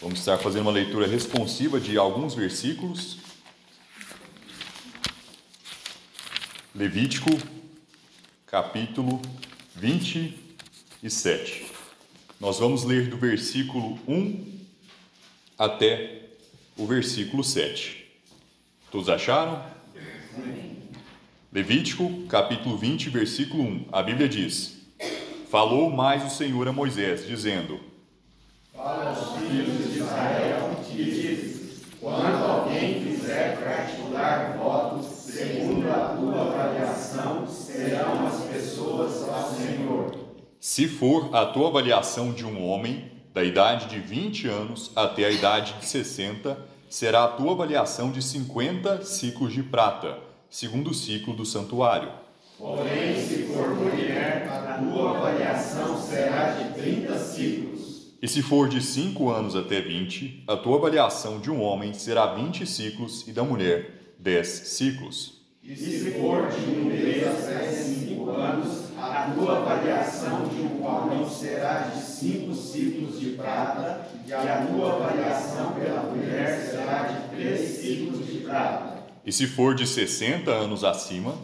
Vamos estar fazendo uma leitura responsiva de alguns versículos. Levítico, capítulo 27. Nós vamos ler do versículo 1 até o versículo 7. Todos acharam? Sim. Levítico, capítulo 20, versículo 1. A Bíblia diz: Falou mais o Senhor a Moisés, dizendo: Fala aos filhos de Israel e diz: quando alguém fizer particular votos, segundo a tua avaliação, serão as pessoas ao Senhor. Se for a tua avaliação de um homem, da idade de 20 anos até a idade de 60, será a tua avaliação de 50 ciclos de prata, segundo o ciclo do santuário. Porém, se for mulher, a tua avaliação será de 30 ciclos. E se for de 5 anos até 20, a tua avaliação de um homem será 20 ciclos e da mulher 10 ciclos. E se for de 1 mês até 5 anos, a tua avaliação de um homem será de 5 ciclos de prata, e a tua avaliação pela mulher será de 3 ciclos de prata. E se for de 60 anos acima,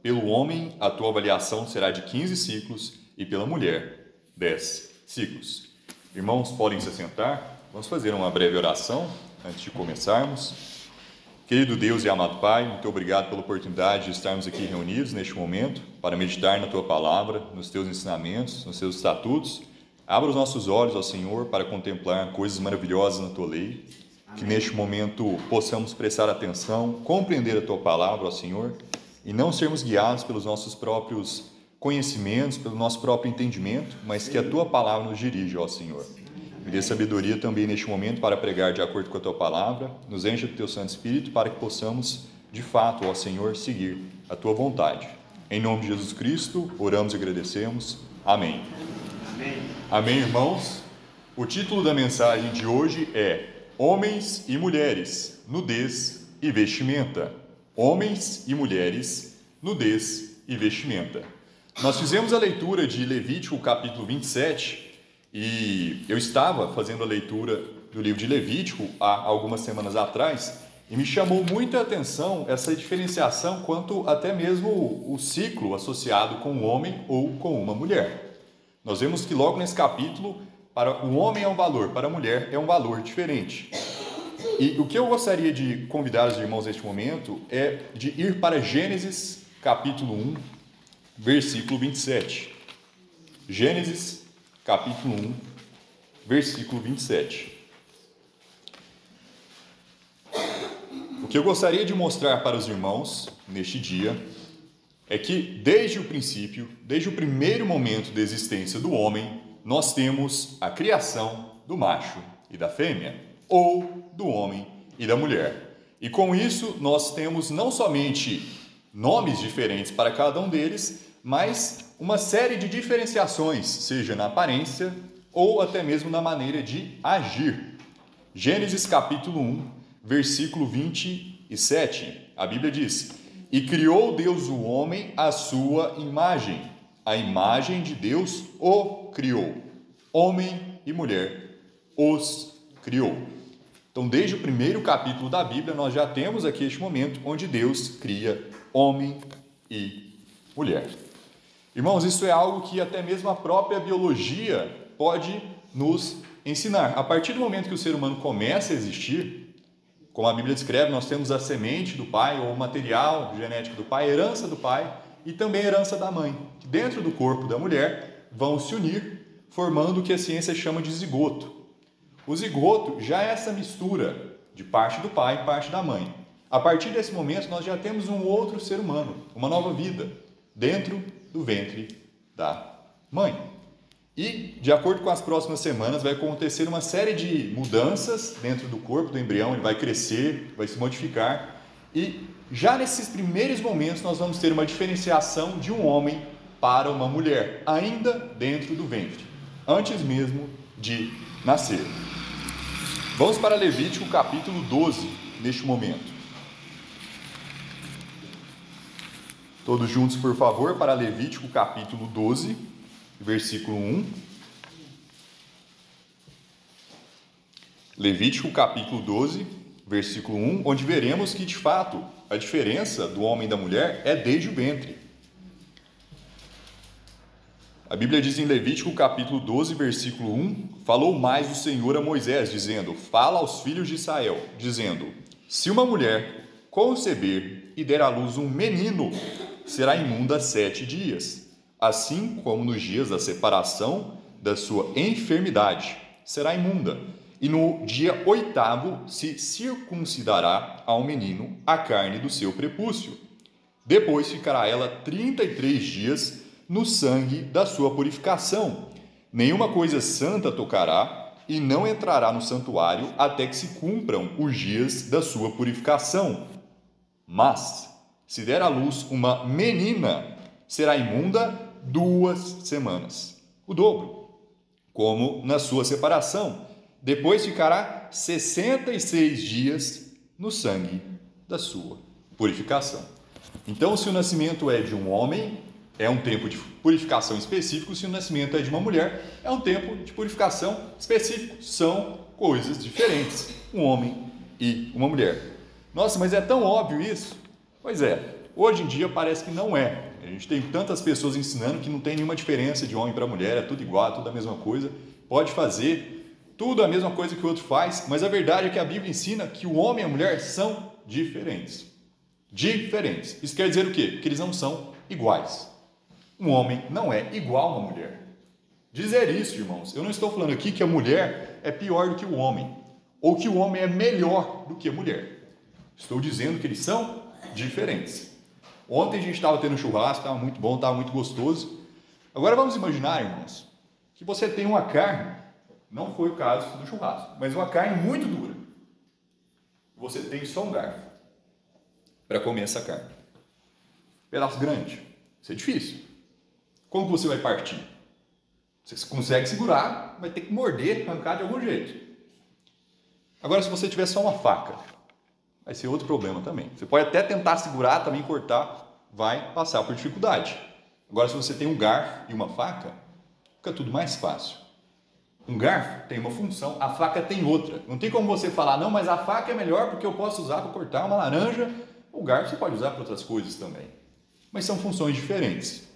pelo homem a tua avaliação será de 15 ciclos e pela mulher 10 ciclos. Irmãos, podem se sentar. Vamos fazer uma breve oração antes de começarmos. Querido Deus e amado Pai, muito obrigado pela oportunidade de estarmos aqui reunidos neste momento para meditar na Tua Palavra, nos Teus ensinamentos, nos Teus estatutos. Abra os nossos olhos ao Senhor para contemplar coisas maravilhosas na Tua lei. Amém. Que neste momento possamos prestar atenção, compreender a Tua Palavra, ó Senhor, e não sermos guiados pelos nossos próprios conhecimentos, pelo nosso próprio entendimento, mas que a Tua Palavra nos dirija, ó Senhor. Me dê sabedoria também neste momento para pregar de acordo com a Tua Palavra, nos encha do Teu Santo Espírito para que possamos, de fato, ó Senhor, seguir a Tua vontade. Em nome de Jesus Cristo, oramos e agradecemos. Amém. Amém. Amém, irmãos? O título da mensagem de hoje é Homens e Mulheres, Nudez e Vestimenta. Homens e Mulheres, Nudez e Vestimenta. Nós fizemos a leitura de Levítico, capítulo 27, e eu estava fazendo a leitura do livro de Levítico há algumas semanas atrás, e me chamou muita atenção essa diferenciação quanto até mesmo o ciclo associado com um homem ou com uma mulher. Nós vemos que logo nesse capítulo, para o homem é um valor, para a mulher é um valor diferente. E o que eu gostaria de convidar os irmãos neste momento é de ir para Gênesis, capítulo 1, versículo 27. Gênesis, capítulo 1, versículo 27. O que eu gostaria de mostrar para os irmãos neste dia é que desde o princípio, desde o primeiro momento da existência do homem, nós temos a criação do macho e da fêmea, ou do homem e da mulher. E com isso nós temos não somente nomes diferentes para cada um deles, mas uma série de diferenciações, seja na aparência ou até mesmo na maneira de agir. Gênesis capítulo 1, versículo 27, a Bíblia diz: E criou Deus o homem à sua imagem, a imagem de Deus o criou, homem e mulher os criou. Então, desde o primeiro capítulo da Bíblia, nós já temos aqui este momento onde Deus cria homem e mulher. Irmãos, isso é algo que até mesmo a própria biologia pode nos ensinar. A partir do momento que o ser humano começa a existir, como a Bíblia descreve, nós temos a semente do pai, ou o material genético do pai, a herança do pai e também a herança da mãe, que dentro do corpo da mulher vão se unir, formando o que a ciência chama de zigoto. O zigoto já é essa mistura de parte do pai e parte da mãe. A partir desse momento, nós já temos um outro ser humano, uma nova vida, dentro do ventre da mãe. E, de acordo com as próximas semanas, vai acontecer uma série de mudanças dentro do corpo do embrião, ele vai crescer, vai se modificar, e já nesses primeiros momentos nós vamos ter uma diferenciação de um homem para uma mulher, ainda dentro do ventre, antes mesmo de nascer. Vamos para Levítico capítulo 12, neste momento. Todos juntos, por favor, para Levítico capítulo 12, versículo 1. Levítico capítulo 12, versículo 1, onde veremos que, de fato, a diferença do homem e da mulher é desde o ventre. A Bíblia diz em Levítico capítulo 12, versículo 1, falou mais o Senhor a Moisés, dizendo, fala aos filhos de Israel, dizendo, se uma mulher conceber e der à luz um menino, será imunda 7 dias, assim como nos dias da separação da sua enfermidade, será imunda. E no dia 8º se circuncidará ao menino a carne do seu prepúcio. Depois ficará ela 33 dias no sangue da sua purificação. Nenhuma coisa santa tocará e não entrará no santuário até que se cumpram os dias da sua purificação. Mas, se der à luz uma menina, será imunda 2 semanas, o dobro, como na sua separação. Depois ficará 66 dias no sangue da sua purificação. Então, se o nascimento é de um homem, é um tempo de purificação específico. Se o nascimento é de uma mulher, é um tempo de purificação específico. São coisas diferentes, um homem e uma mulher. Nossa, mas é tão óbvio isso? Pois é, hoje em dia parece que não é. A gente tem tantas pessoas ensinando que não tem nenhuma diferença de homem para mulher, é tudo igual, tudo a mesma coisa. Pode fazer tudo a mesma coisa que o outro faz, mas a verdade é que a Bíblia ensina que o homem e a mulher são diferentes. Diferentes. Isso quer dizer o quê? Que eles não são iguais. Um homem não é igual a uma mulher. Dizer isso, irmãos, eu não estou falando aqui que a mulher é pior do que o homem, ou que o homem é melhor do que a mulher. Estou dizendo que eles são diferentes. Ontem a gente estava tendo um churrasco, estava muito bom, estava muito gostoso. Agora vamos imaginar, irmãos, que você tem uma carne, não foi o caso do churrasco, mas uma carne muito dura. Você tem só um garfo para comer essa carne. Pedaço grande, isso é difícil. Como que você vai partir? Você consegue segurar, vai ter que morder, arrancar de algum jeito. Agora, se você tiver só uma faca, vai ser outro problema também. Você pode até tentar segurar, também cortar, vai passar por dificuldade. Agora, se você tem um garfo e uma faca, fica tudo mais fácil. Um garfo tem uma função, a faca tem outra. Não tem como você falar, não, mas a faca é melhor porque eu posso usar para cortar uma laranja. O garfo você pode usar para outras coisas também. Mas são funções diferentes.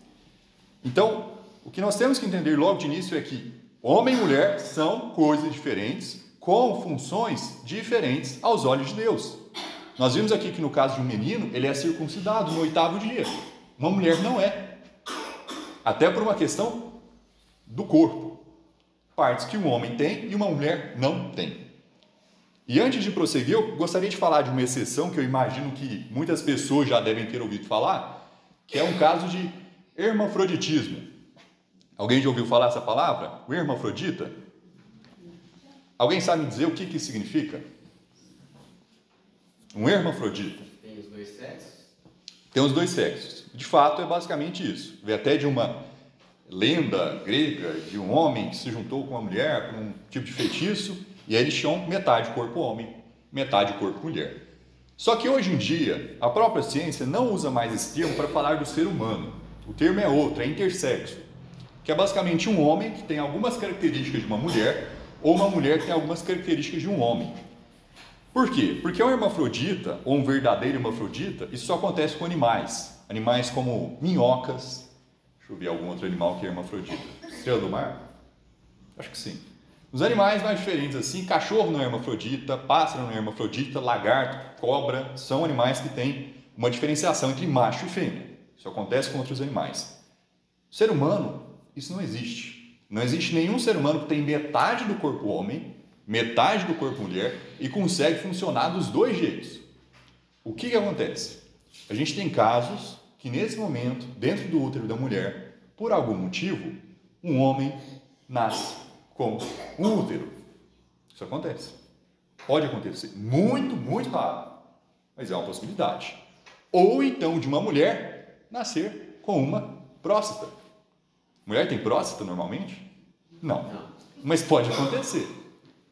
Então, o que nós temos que entender logo de início é que homem e mulher são coisas diferentes, com funções diferentes aos olhos de Deus. Nós vimos aqui que no caso de um menino, ele é circuncidado no 8º dia. Uma mulher não é. Até por uma questão do corpo. Partes que um homem tem e uma mulher não tem. E antes de prosseguir, eu gostaria de falar de uma exceção que eu imagino que muitas pessoas já devem ter ouvido falar, que é um caso de hermafroditismo. Alguém já ouviu falar essa palavra? O hermafrodita? Alguém sabe me dizer o que isso significa? Um hermafrodita. Tem os dois sexos? Tem os dois sexos. De fato, é basicamente isso. Vem até de uma lenda grega de um homem que se juntou com uma mulher com um tipo de feitiço, e aí eles tinham metade corpo homem, metade corpo mulher. Só que hoje em dia, a própria ciência não usa mais esse termo para falar do ser humano. O termo é outro, é intersexo, que é basicamente um homem que tem algumas características de uma mulher, ou uma mulher que tem algumas características de um homem. Por quê? Porque um hermafrodita, ou um verdadeiro hermafrodita, isso só acontece com animais. Animais como minhocas. Deixa eu ver algum outro animal que é hermafrodita. Estrela do mar? Acho que sim. Os animais mais diferentes assim, cachorro não é hermafrodita, pássaro não é hermafrodita, lagarto, cobra, são animais que têm uma diferenciação entre macho e fêmea. Isso acontece com outros animais. O ser humano, isso não existe. Não existe nenhum ser humano que tem metade do corpo homem, metade do corpo mulher e consegue funcionar dos dois jeitos. O que acontece? A gente tem casos que nesse momento, dentro do útero da mulher, por algum motivo, um homem nasce com um útero. Isso acontece. Pode acontecer. Muito, muito raro. Mas é uma possibilidade. Ou então de uma mulher nascer com uma próstata. Mulher tem próstata normalmente? Não. Mas pode acontecer.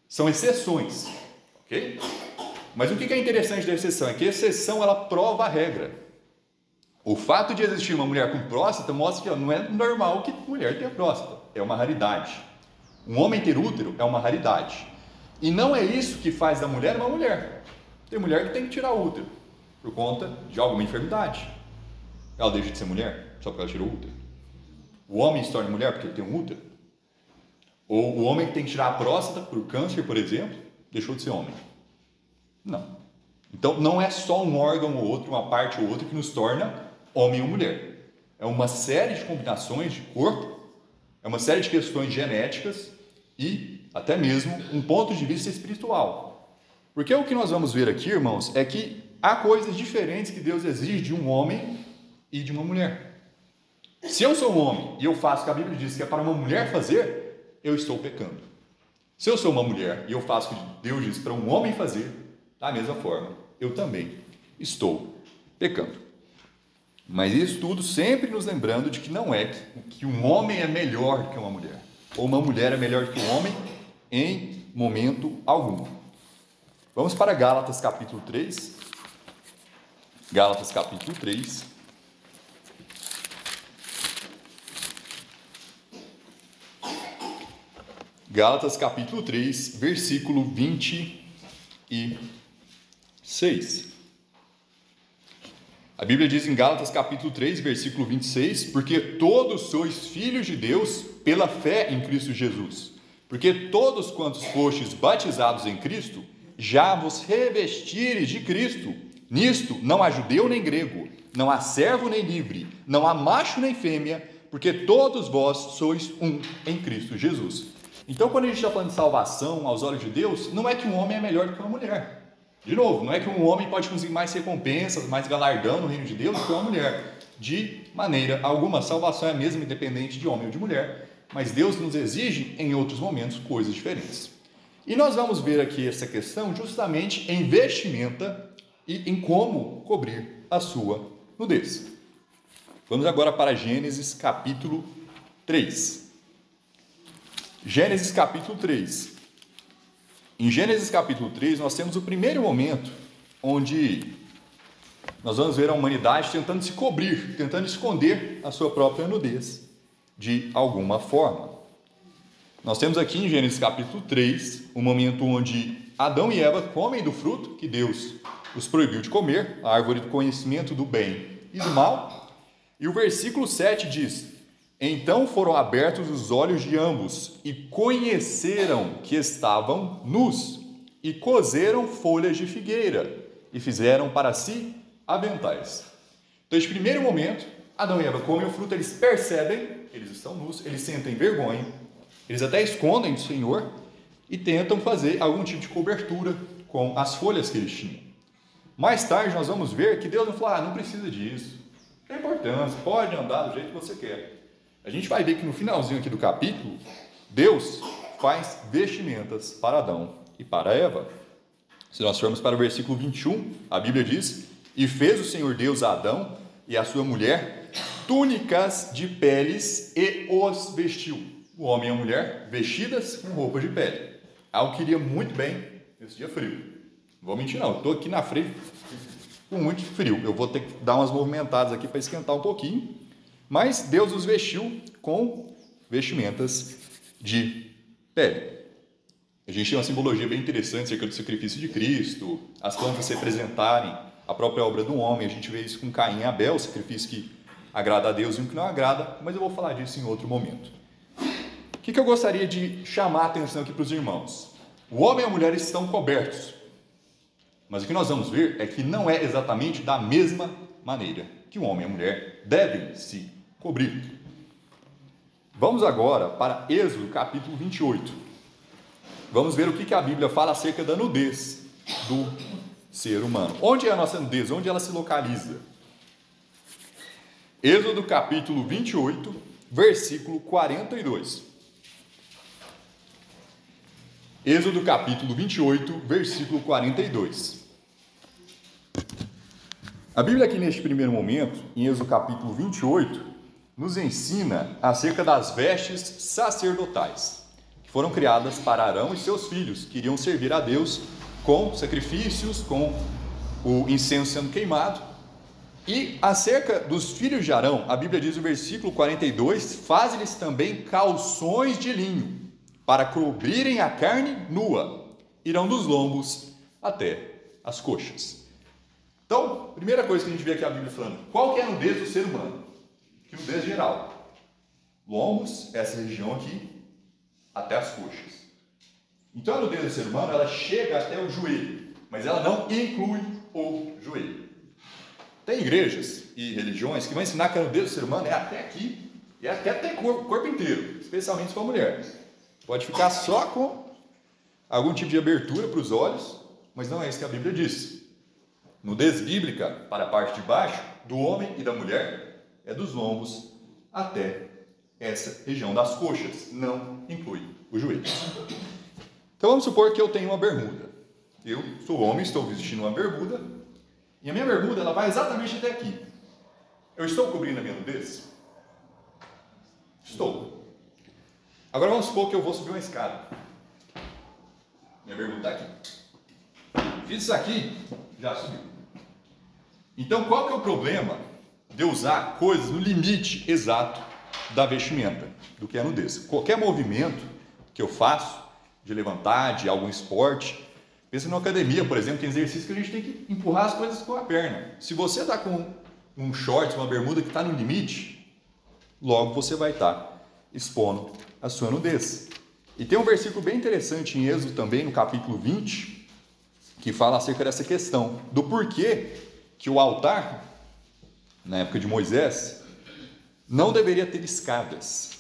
São exceções. Ok? Mas o que é interessante da exceção? É que a exceção ela prova a regra. O fato de existir uma mulher com próstata mostra que não é normal que mulher tenha próstata. É uma raridade. Um homem ter útero é uma raridade. E não é isso que faz da mulher uma mulher. Tem mulher que tem que tirar o útero por conta de alguma enfermidade. Ela deixa de ser mulher só porque ela tirou o útero. O homem se torna mulher porque ele tem um útero. Ou o homem que tem que tirar a próstata por câncer, por exemplo, deixou de ser homem. Não. Então, não é só um órgão ou outro, uma parte ou outra que nos torna homem ou mulher. É uma série de combinações de corpo, é uma série de questões genéticas e até mesmo um ponto de vista espiritual. Porque o que nós vamos ver aqui, irmãos, é que há coisas diferentes que Deus exige de um homem e de uma mulher. Se eu sou um homem e eu faço o que a Bíblia diz que é para uma mulher fazer, eu estou pecando. Se eu sou uma mulher e eu faço o que Deus diz para um homem fazer, da mesma forma, eu também estou pecando. Mas isso tudo sempre nos lembrando de que não é que um homem é melhor do que uma mulher, ou uma mulher é melhor do que um homem em momento algum. Vamos para Gálatas capítulo 3. Gálatas capítulo 3. Gálatas capítulo 3, versículo 26. A Bíblia diz em Gálatas capítulo 3, versículo 26, porque todos sois filhos de Deus pela fé em Cristo Jesus. Porque todos quantos fostes batizados em Cristo, já vos revestires de Cristo. Nisto não há judeu nem grego, não há servo nem livre, não há macho nem fêmea, porque todos vós sois um em Cristo Jesus. Então, quando a gente está falando de salvação aos olhos de Deus, não é que um homem é melhor do que uma mulher. De novo, não é que um homem pode conseguir mais recompensas, mais galardão no reino de Deus do que uma mulher. De maneira alguma, a salvação é a mesma independente de homem ou de mulher, mas Deus nos exige em outros momentos coisas diferentes. E nós vamos ver aqui essa questão justamente em vestimenta e em como cobrir a sua nudez. Vamos agora para Gênesis capítulo 3. Gênesis capítulo 3. Em Gênesis capítulo 3, nós temos o primeiro momento onde nós vamos ver a humanidade tentando se cobrir, tentando esconder a sua própria nudez de alguma forma. Nós temos aqui em Gênesis capítulo 3, o momento onde Adão e Eva comem do fruto que Deus os proibiu de comer, a árvore do conhecimento do bem e do mal. E o versículo 7 diz: então foram abertos os olhos de ambos e conheceram que estavam nus e coseram folhas de figueira e fizeram para si aventais. Então, neste primeiro momento, Adão e Eva comem o fruto, eles percebem, eles estão nus, eles sentem vergonha, eles até escondem do Senhor e tentam fazer algum tipo de cobertura com as folhas que eles tinham. Mais tarde nós vamos ver que Deus não falou: não precisa disso, não tem importância, pode andar do jeito que você quer. A gente vai ver que no finalzinho aqui do capítulo, Deus faz vestimentas para Adão e para Eva. Se nós formos para o versículo 21, a Bíblia diz: e fez o Senhor Deus a Adão e a sua mulher túnicas de peles e os vestiu. O homem e a mulher vestidas com roupas de pele. Algo que iria muito bem nesse dia frio. Não vou mentir não, estou aqui na frente com muito frio. Eu vou ter que dar umas movimentadas aqui para esquentar um pouquinho. Mas Deus os vestiu com vestimentas de pele. A gente tem uma simbologia bem interessante acerca do sacrifício de Cristo, as plantas representarem a própria obra do homem. A gente vê isso com Caim e Abel, o sacrifício que agrada a Deus e um que não agrada, mas eu vou falar disso em outro momento. O que eu gostaria de chamar a atenção aqui para os irmãos? O homem e a mulher estão cobertos, mas o que nós vamos ver é que não é exatamente da mesma maneira que o homem e a mulher devem se cobrir. Vamos agora para Êxodo capítulo 28. Vamos ver o que a Bíblia fala acerca da nudez do ser humano. Onde é a nossa nudez? Onde ela se localiza? Êxodo capítulo 28, versículo 42. Êxodo capítulo 28, versículo 42. A Bíblia aqui neste primeiro momento, em Êxodo capítulo 28, nos ensina acerca das vestes sacerdotais, que foram criadas para Arão e seus filhos, que iriam servir a Deus com sacrifícios, com o incenso sendo queimado. E acerca dos filhos de Arão, a Bíblia diz no versículo 42, faz-lhes também calções de linho, para cobrirem a carne nua, irão dos lombos até as coxas. Então, primeira coisa que a gente vê aqui a Bíblia falando, qual que é a nudez do ser humano? Que nudez geral. Lombos, essa região aqui, até as coxas. Então a nudez do ser humano, ela chega até o joelho, mas ela não inclui o joelho. Tem igrejas e religiões que vão ensinar que a nudez do ser humano é até aqui, e até o corpo inteiro, especialmente se for mulher. Pode ficar só com algum tipo de abertura para os olhos, mas não é isso que a Bíblia diz. Nudez bíblica, para a parte de baixo, do homem e da mulher, é dos lombos até essa região das coxas, não inclui o joelho. Então vamos supor que eu tenho uma bermuda. Eu sou homem, estou vestindo uma bermuda, e a minha bermuda ela vai exatamente até aqui. Eu estou cobrindo a minha nudez? Estou. Agora vamos supor que eu vou subir uma escada. Minha bermuda está aqui. Fiz isso aqui, já subiu. Então qual que é o problema de eu usar coisas no limite exato da vestimenta, do que é a nudez? Qualquer movimento que eu faço, de levantar, de algum esporte, pensa na academia, por exemplo, tem exercício que a gente tem que empurrar as coisas com a perna. Se você está com um short, uma bermuda que está no limite, logo você vai estar expondo a sua nudez. E tem um versículo bem interessante em Êxodo também, no capítulo 20, que fala acerca dessa questão, do porquê que o altar, na época de Moisés, não deveria ter escadas,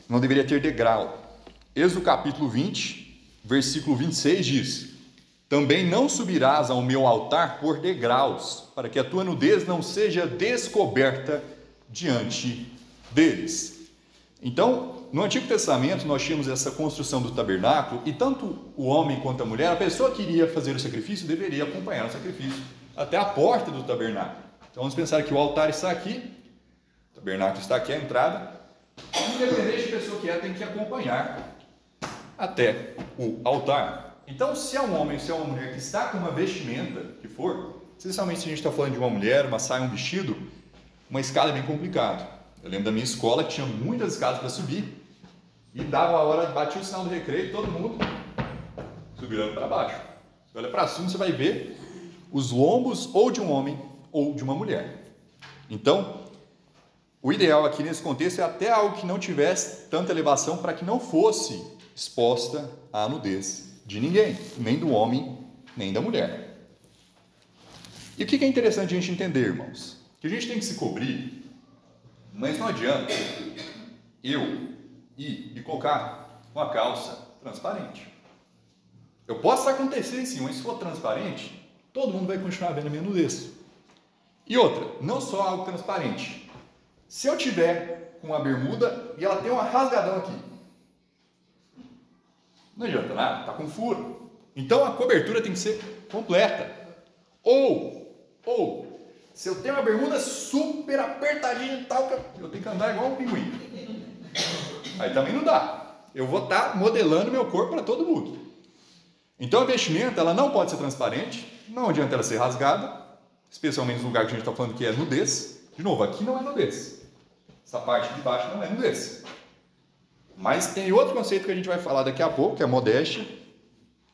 não deveria ter degrau. Êxodo capítulo 20, versículo 26 diz: também não subirás ao meu altar por degraus, para que a tua nudez não seja descoberta diante deles. Então, no Antigo Testamento, nós tínhamos essa construção do tabernáculo, e tanto o homem quanto a mulher, a pessoa que iria fazer o sacrifício, deveria acompanhar o sacrifício até a porta do tabernáculo. Então, vamos pensar que o altar está aqui, o tabernáculo está aqui, a entrada, independente de pessoa que é, tem que acompanhar até o altar. Então, se é um homem, se é uma mulher que está com uma vestimenta que for, especialmente se a gente está falando de uma mulher, uma saia, um vestido, uma escada é bem complicado. Eu lembro da minha escola que tinha muitas escadas para subir e dava a hora, batia o sinal do recreio, todo mundo subindo para baixo. Você olha para cima, você vai ver os lombos ou de um homem ou de uma mulher. Então, o ideal aqui nesse contexto é até algo que não tivesse tanta elevação para que não fosse exposta à nudez de ninguém, nem do homem, nem da mulher. E o que é interessante a gente entender, irmãos? Que a gente tem que se cobrir, mas não adianta eu ir e colocar uma calça transparente. Eu posso acontecer sim, mas se for transparente, todo mundo vai continuar vendo a minha nudez. E outra, não só algo transparente. Se eu tiver com uma bermuda e ela tem uma rasgadão aqui, não adianta nada, está com furo. Então a cobertura tem que ser completa. Ou, se eu tenho uma bermuda super apertadinha e tal, eu tenho que andar igual um pinguim. Aí também não dá. Eu vou estar modelando meu corpo para todo mundo. Então a vestimenta, ela não pode ser transparente, não adianta ela ser rasgada, especialmente no lugar que a gente está falando que é nudez. De novo, aqui não é nudez. Essa parte de baixo não é nudez. Mas tem outro conceito que a gente vai falar daqui a pouco, que é a modéstia,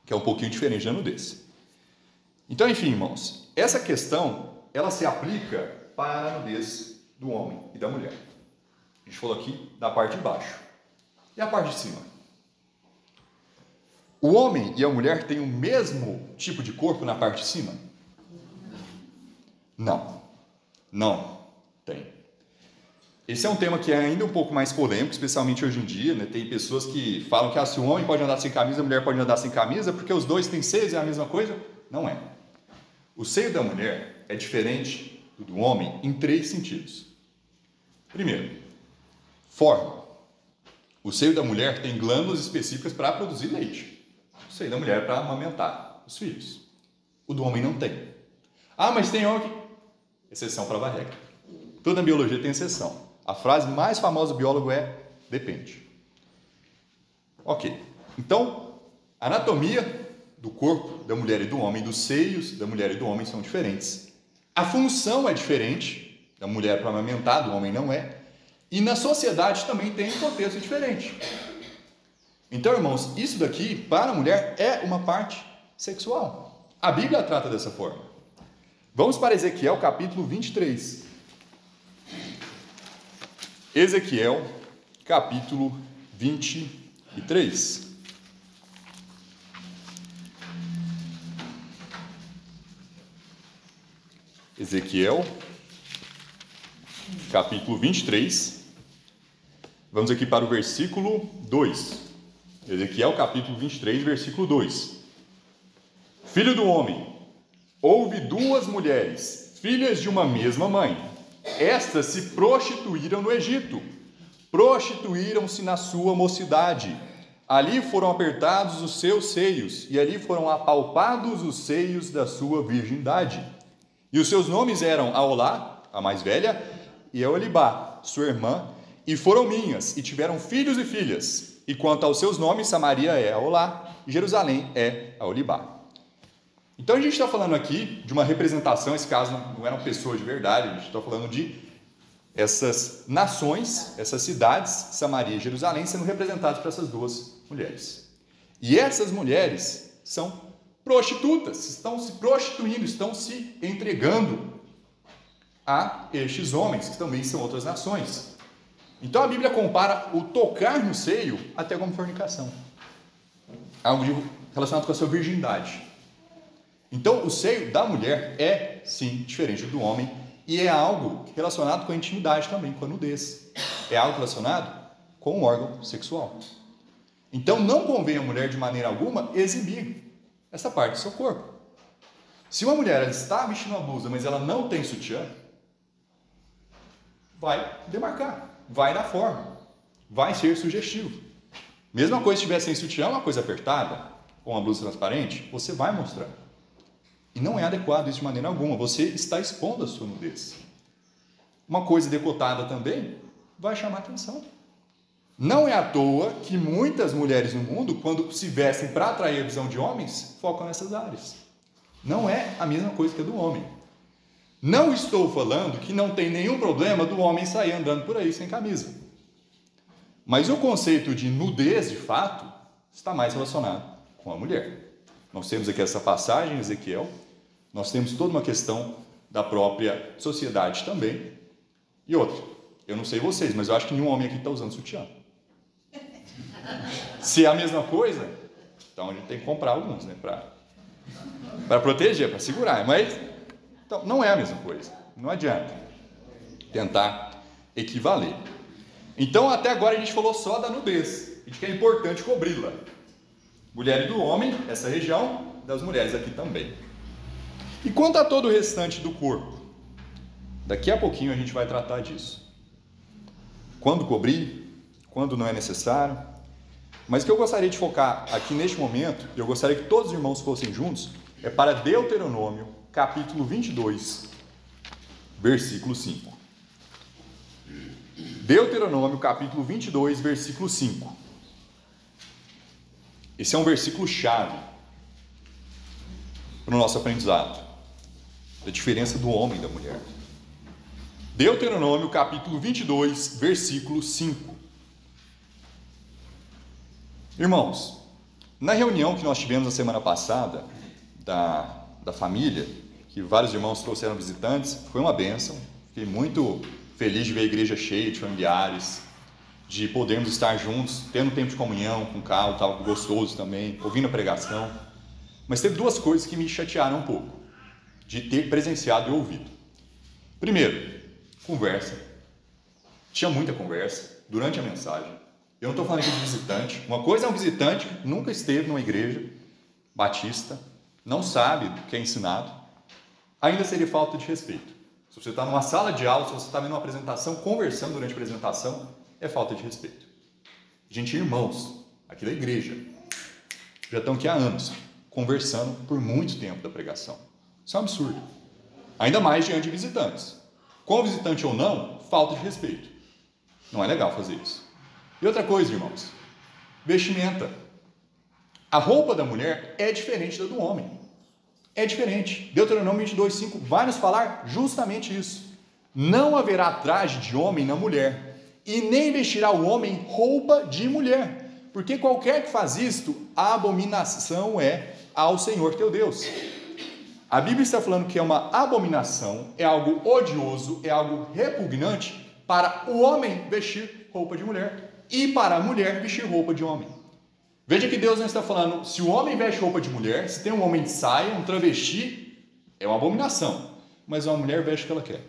que é um pouquinho diferente da nudez. Então, enfim, irmãos, essa questão, ela se aplica para a nudez do homem e da mulher. A gente falou aqui da parte de baixo. E a parte de cima? O homem e a mulher têm o mesmo tipo de corpo na parte de cima? Não tem. Esse é um tema que é ainda um pouco mais polêmico, especialmente hoje em dia, né? Tem pessoas que falam que se o homem pode andar sem camisa, a mulher pode andar sem camisa, porque os dois têm seios e é a mesma coisa. Não é. O seio da mulher é diferente do homem em 3 sentidos. Primeiro, forma. O seio da mulher tem glândulas específicas para produzir leite. O seio da mulher é para amamentar os filhos. O do homem não tem. Ah, mas tem homem que... Exceção para a regra. Toda biologia tem exceção. A frase mais famosa do biólogo é depende. Ok. Então, a anatomia do corpo da mulher e do homem, dos seios da mulher e do homem são diferentes. A função é diferente, da mulher para amamentar, do homem não é. E na sociedade também tem um contexto diferente. Então, irmãos, isso daqui, para a mulher, é uma parte sexual. A Bíblia trata dessa forma. Vamos para Ezequiel, capítulo 23. Ezequiel, capítulo 23. Ezequiel, capítulo 23. Vamos aqui para o versículo 2. Ezequiel, capítulo 23, versículo 2. Filho do homem, houve duas mulheres, filhas de uma mesma mãe. Estas se prostituíram no Egito. Prostituíram-se na sua mocidade. Ali foram apertados os seus seios, e ali foram apalpados os seios da sua virgindade. E os seus nomes eram Aolá, a mais velha, e Aholibá, sua irmã, e foram minhas, e tiveram filhos e filhas. E quanto aos seus nomes, Samaria é Aolá, e Jerusalém é Aholibá. Então a gente está falando aqui de uma representação, esse caso não eram pessoas de verdade, a gente está falando de essas nações, essas cidades, Samaria e Jerusalém, sendo representadas por essas duas mulheres. E essas mulheres são prostitutas, estão se prostituindo, estão se entregando a estes homens, que também são outras nações. Então a Bíblia compara o tocar no seio até como fornicação. Algo relacionado com a sua virgindade. Então, o seio da mulher é, sim, diferente do homem e é algo relacionado com a intimidade também, com a nudez. É algo relacionado com o órgão sexual. Então, não convém a mulher, de maneira alguma, exibir essa parte do seu corpo. Se uma mulher ela está vestindo uma blusa, mas ela não tem sutiã, vai demarcar, vai dar forma, vai ser sugestivo. Mesma coisa se estiver sem sutiã, uma coisa apertada, ou uma blusa transparente, você vai mostrar. E não é adequado isso de maneira alguma. Você está expondo a sua nudez. Uma coisa decotada também vai chamar atenção. Não é à toa que muitas mulheres no mundo, quando se vestem para atrair a visão de homens, focam nessas áreas. Não é a mesma coisa que a do homem. Não estou falando que não tem nenhum problema do homem sair andando por aí sem camisa. Mas o conceito de nudez, de fato, está mais relacionado com a mulher. Nós temos aqui essa passagem em Ezequiel, nós temos toda uma questão da própria sociedade também. E outra, eu não sei vocês, mas eu acho que nenhum homem aqui está usando sutiã. Se é a mesma coisa, então a gente tem que comprar alguns, né, para proteger, para segurar. Mas então, não é a mesma coisa, não adianta tentar equivaler. Então, até agora a gente falou só da nudez, e de que é importante cobri-la. Mulher e do homem, essa região, das mulheres aqui também. E quanto a todo o restante do corpo? Daqui a pouquinho a gente vai tratar disso. Quando cobrir, quando não é necessário. Mas o que eu gostaria de focar aqui neste momento, e eu gostaria que todos os irmãos fossem juntos, é para Deuteronômio, capítulo 22, versículo 5. Deuteronômio, capítulo 22, versículo 5. Esse é um versículo chave para o nosso aprendizado, da diferença do homem e da mulher. Deuteronômio, capítulo 22, versículo 5. Irmãos, na reunião que nós tivemos na semana passada, da família, que vários irmãos trouxeram visitantes, foi uma bênção. Fiquei muito feliz de ver a igreja cheia de familiares, de podermos estar juntos, tendo tempo de comunhão com o Carlos, estava gostoso também, ouvindo a pregação. Mas teve duas coisas que me chatearam um pouco, de ter presenciado e ouvido. Primeiro, conversa. Tinha muita conversa durante a mensagem. Eu não estou falando aqui de visitante. Uma coisa é um visitante que nunca esteve numa igreja batista, não sabe o que é ensinado, ainda seria falta de respeito. Se você está numa sala de aula, se você está vendo uma apresentação, conversando durante a apresentação, é falta de respeito. Gente, irmãos, aqui da igreja, já estão aqui há anos, conversando por muito tempo da pregação. Isso é um absurdo. Ainda mais diante de visitantes. Com visitante ou não, falta de respeito. Não é legal fazer isso. E outra coisa, irmãos, vestimenta. A roupa da mulher é diferente da do homem. É diferente. Deuteronômio 22:5 vai nos falar justamente isso. Não haverá traje de homem na mulher, e nem vestirá o homem roupa de mulher, Porque qualquer que faz isto, a abominação é ao Senhor teu Deus. A Bíblia está falando que é uma abominação, é algo odioso, é algo repugnante para o homem vestir roupa de mulher e para a mulher vestir roupa de homem. Veja que Deus não está falando, se o homem veste roupa de mulher, se tem um homem de saia, um travesti, é uma abominação. Mas uma mulher veste o que ela quer.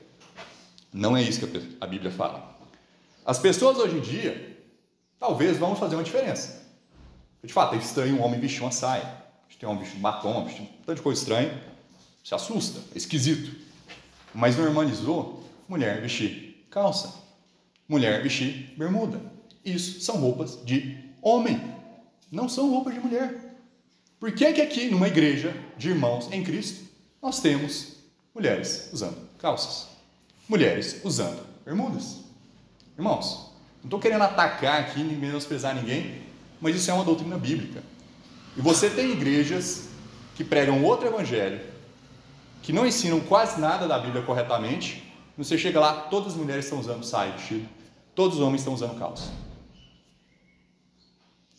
Não é isso que a Bíblia fala. As pessoas hoje em dia, talvez vão fazer uma diferença. De fato, é estranho um homem vestir uma saia. Tem um homem vestir batom, vestir um tanto de coisa estranha. Se assusta, é esquisito. Mas normalizou mulher vestir calça, mulher vestir bermuda. Isso são roupas de homem. Não são roupas de mulher. Por que aqui, numa igreja de irmãos em Cristo, nós temos mulheres usando calças, mulheres usando bermudas? Irmãos, não estou querendo atacar aqui, nem menosprezar ninguém, mas isso é uma doutrina bíblica. E você tem igrejas que pregam outro evangelho, que não ensinam quase nada da Bíblia corretamente, e você chega lá, todas as mulheres estão usando saia, vestido, todos os homens estão usando calça.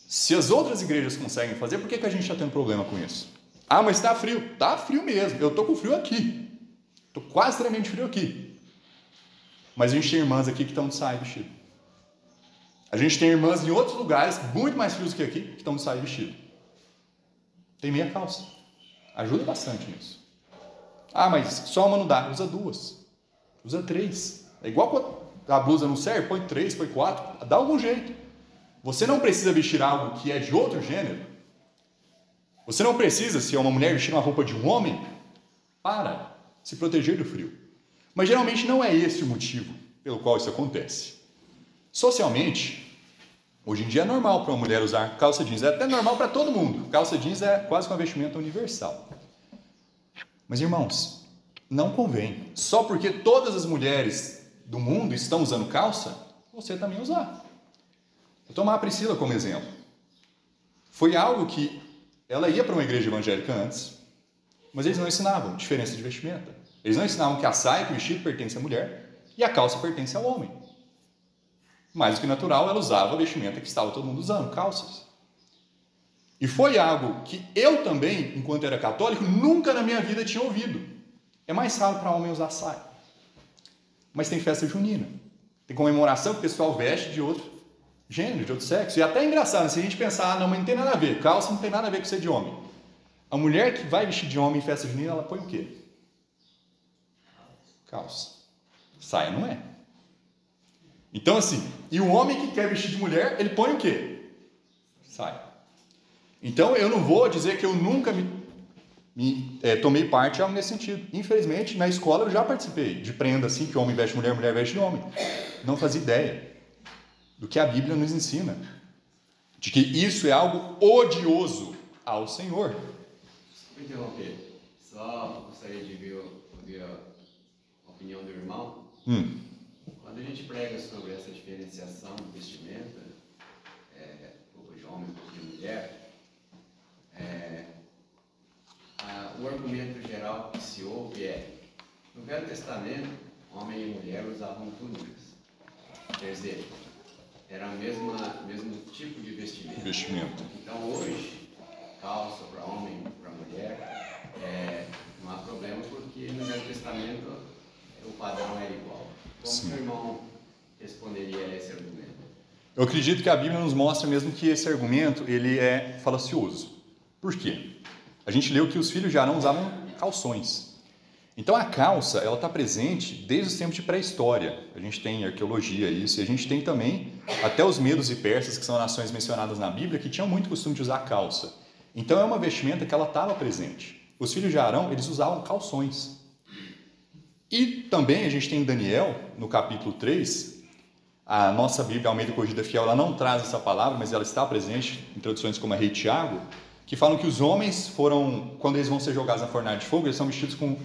Se as outras igrejas conseguem fazer, por que a gente está tendo problema com isso? Ah, mas está frio. Está frio mesmo. Eu estou com frio aqui. Estou quase tremendo frio aqui. Mas a gente tem irmãs aqui que estão de saia e vestido. A gente tem irmãs em outros lugares, muito mais frios que aqui, que estão de saia e vestido. Tem meia calça. Ajuda bastante nisso. Ah, mas só uma não dá. Usa duas. Usa três. É igual quando a blusa não serve, põe três, põe quatro. Dá algum jeito. Você não precisa vestir algo que é de outro gênero. Você não precisa, se é uma mulher, vestir uma roupa de um homem para se proteger do frio. Mas geralmente não é esse o motivo pelo qual isso acontece. Socialmente, hoje em dia é normal para uma mulher usar calça jeans. É até normal para todo mundo. Calça jeans é quase uma vestimenta universal. Mas irmãos, não convém. Só porque todas as mulheres do mundo estão usando calça, você também usar. Vou tomar a Priscila como exemplo. Foi algo que ela ia para uma igreja evangélica antes, mas eles não ensinavam diferença de vestimenta. Eles não ensinavam que a saia, que o vestido pertence à mulher e a calça pertence ao homem. Mais do que natural, ela usava a vestimenta que estava todo mundo usando, calças. E foi algo que eu também, enquanto era católico, nunca na minha vida tinha ouvido. É mais raro para homem usar saia. Mas tem festa junina. Tem comemoração que o pessoal veste de outro gênero, de outro sexo. E até é engraçado, se a gente pensar, não, mas não tem nada a ver, calça não tem nada a ver com ser de homem. A mulher que vai vestir de homem em festa junina, ela põe o quê? Calça. Saia não é. Então assim, e o homem que quer vestir de mulher, ele põe o quê? Saia. Então eu não vou dizer que eu nunca tomei parte em algo nesse sentido. Infelizmente, na escola eu já participei de prenda assim, que homem veste mulher, mulher veste de homem. Não fazia ideia do que a Bíblia nos ensina, de que isso é algo odioso ao Senhor. Vou interromper, só gostaria de ouvir a opinião do irmão. Quando a gente prega sobre essa diferenciação de vestimenta, roupa de homem, roupa de mulher, o argumento geral que se ouve é: no Velho Testamento, homem e mulher usavam túnicas, quer dizer, era o mesmo tipo de vestimenta. Então hoje, calça para homem e para mulher, não há problema, porque no Velho Testamento o padrão era igual. Como o irmão responderia a esse argumento? Eu acredito que a Bíblia nos mostra mesmo que esse argumento ele é falacioso. Por quê? A gente leu que os filhos de Arão usavam calções. Então a calça, ela está presente desde os tempos de pré-história. A gente tem arqueologia isso, e a gente tem também até os medos e persas, que são nações mencionadas na Bíblia, que tinham muito costume de usar calça. Então é uma vestimenta que ela estava presente. Os filhos de Arão, eles usavam calções. E também a gente tem em Daniel, no capítulo 3, a nossa Bíblia Almeida Corrigida Fiel, ela não traz essa palavra, mas ela está presente em traduções como a Rei Tiago, que falam que os homens foram, quando eles vão ser jogados na fornalha de fogo, eles são vestidos com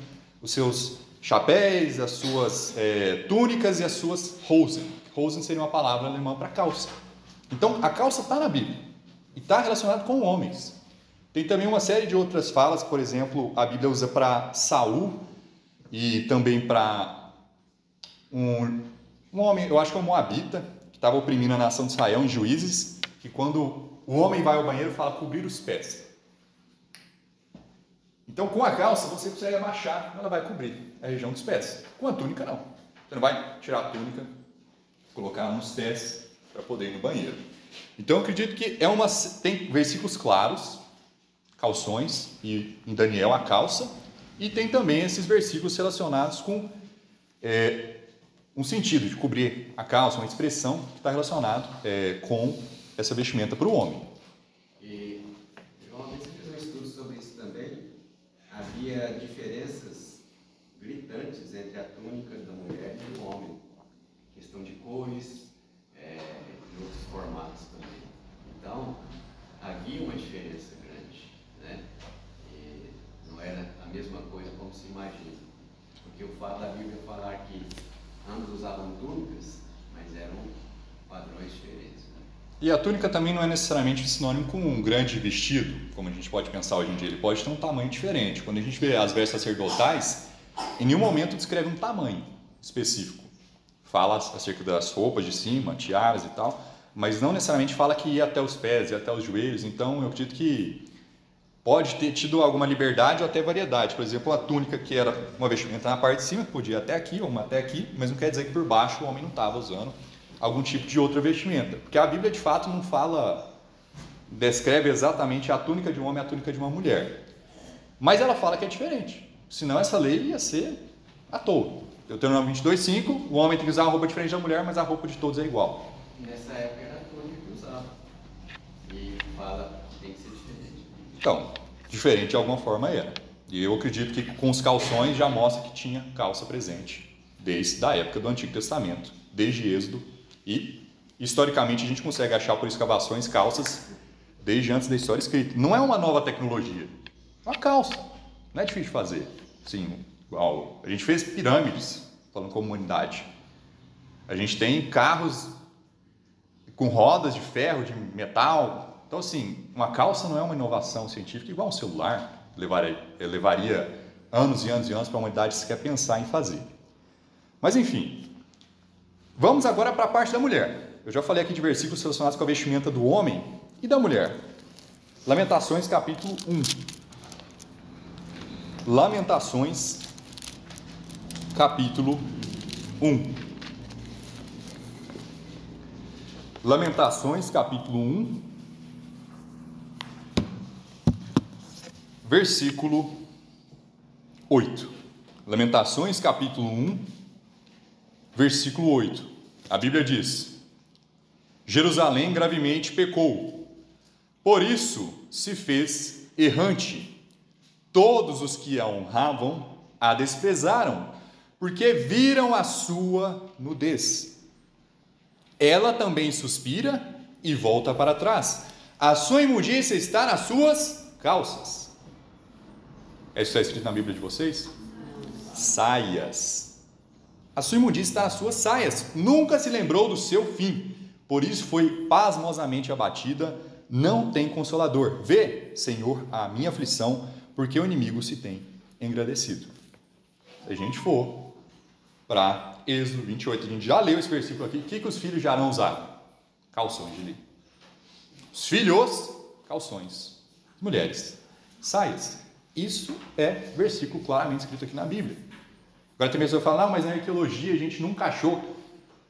os seus chapéus, as suas túnicas e as suas Hosen. Hosen seria uma palavra alemã para calça. Então, a calça está na Bíblia e está relacionada com homens. Tem também uma série de outras falas, por exemplo, a Bíblia usa para Saul e também para um homem, eu acho que é um moabita, que estava oprimindo a nação de Israel em Juízes, que quando o homem vai ao banheiro e fala cobrir os pés. Então, com a calça, você consegue abaixar, ela vai cobrir a região dos pés. Com a túnica, não. Você não vai tirar a túnica, colocar nos pés para poder ir no banheiro. Então, eu acredito que tem versículos claros, calções, e em Daniel a calça, e tem também esses versículos relacionados com um sentido de cobrir a calça, uma expressão que está relacionado com essa vestimenta para o homem. E uma vez que eu fiz um estudo sobre isso também, havia diferenças gritantes entre a túnica da mulher e do homem. Questão de cores, e outros formatos também. Então, havia uma diferença grande, né? E não era a mesma coisa como se imagina. Porque o fato da Bíblia falar que ambos usavam túnicas, mas eram padrões diferentes. Né? E a túnica também não é necessariamente sinônimo com um grande vestido, como a gente pode pensar hoje em dia. Ele pode ter um tamanho diferente. Quando a gente vê as vestes sacerdotais, em nenhum momento descreve um tamanho específico. Fala acerca das roupas de cima, tiaras e tal, mas não necessariamente fala que ia até os pés, ia até os joelhos. Então, eu acredito que pode ter tido alguma liberdade ou até variedade. Por exemplo, a túnica, que era uma vestimenta na parte de cima, que podia ir até aqui ou uma até aqui, mas não quer dizer que por baixo o homem não estava usando algum tipo de outra vestimenta. Porque a Bíblia, de fato, não descreve exatamente a túnica de um homem e a túnica de uma mulher. Mas ela fala que é diferente. Senão essa lei ia ser à toa. Deuteronômio 22:5, o homem tem que usar uma roupa diferente da mulher, mas a roupa de todos é igual. Nessa época era a túnica que usava. E fala que tem que ser diferente. Então, diferente de alguma forma era. E eu acredito que com os calções já mostra que tinha calça presente, desde a época do Antigo Testamento, desde Êxodo. E, historicamente, a gente consegue achar por escavações calças desde antes da história escrita. Não é uma nova tecnologia. É uma calça. Não é difícil de fazer. Sim, igual a gente fez pirâmides, falando como humanidade. A gente tem carros com rodas de ferro, de metal. Então, assim, uma calça não é uma inovação científica igual um celular. Levaria anos e anos e anos para a humanidade sequer pensar em fazer. Mas, enfim, vamos agora para a parte da mulher. Eu já falei aqui de versículos relacionados com a vestimenta do homem e da mulher. Lamentações, capítulo 1. Lamentações, capítulo 1. Lamentações, capítulo 1, versículo 8. Lamentações, capítulo 1, versículo 8. A Bíblia diz: Jerusalém gravemente pecou, por isso se fez errante. Todos os que a honravam a desprezaram, porque viram a sua nudez. Ela também suspira e volta para trás. A sua imundícia está nas suas calças. Isso está escrito na Bíblia de vocês? Saias. A sua imundícia está nas suas saias. Nunca se lembrou do seu fim. Por isso foi pasmosamente abatida. Não tem consolador. Vê, Senhor, a minha aflição, porque o inimigo se tem engrandecido. Se a gente for para Êxodo 28, a gente já leu esse versículo aqui. O que os filhos de Arão usavam? Calções de lã. Os filhos, calções. As mulheres, saias. Isso é versículo claramente escrito aqui na Bíblia. Agora tem pessoa que fala, não, mas na arqueologia a gente nunca achou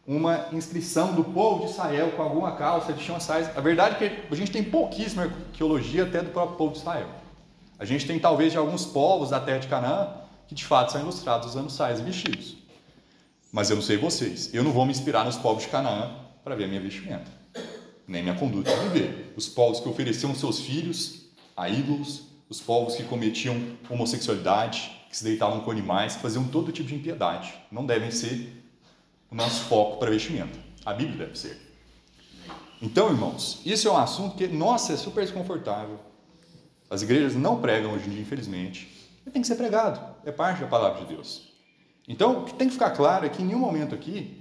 uma inscrição do povo de Israel com alguma calça, de umas saias. A verdade é que a gente tem pouquíssima arqueologia até do próprio povo de Israel. A gente tem talvez de alguns povos da terra de Canaã que de fato são ilustrados usando saias e vestidos. Mas eu não sei vocês, eu não vou me inspirar nos povos de Canaã para ver a minha vestimenta, nem minha conduta de viver. Os povos que ofereciam seus filhos a ídolos, os povos que cometiam homossexualidade, que se deitavam com animais, que faziam todo tipo de impiedade, não devem ser o nosso foco para vestimenta. A Bíblia deve ser. Então, irmãos, isso é um assunto que, nossa, é super desconfortável. As igrejas não pregam hoje em dia, infelizmente, e tem que ser pregado, é parte da palavra de Deus. Então, o que tem que ficar claro é que em nenhum momento aqui,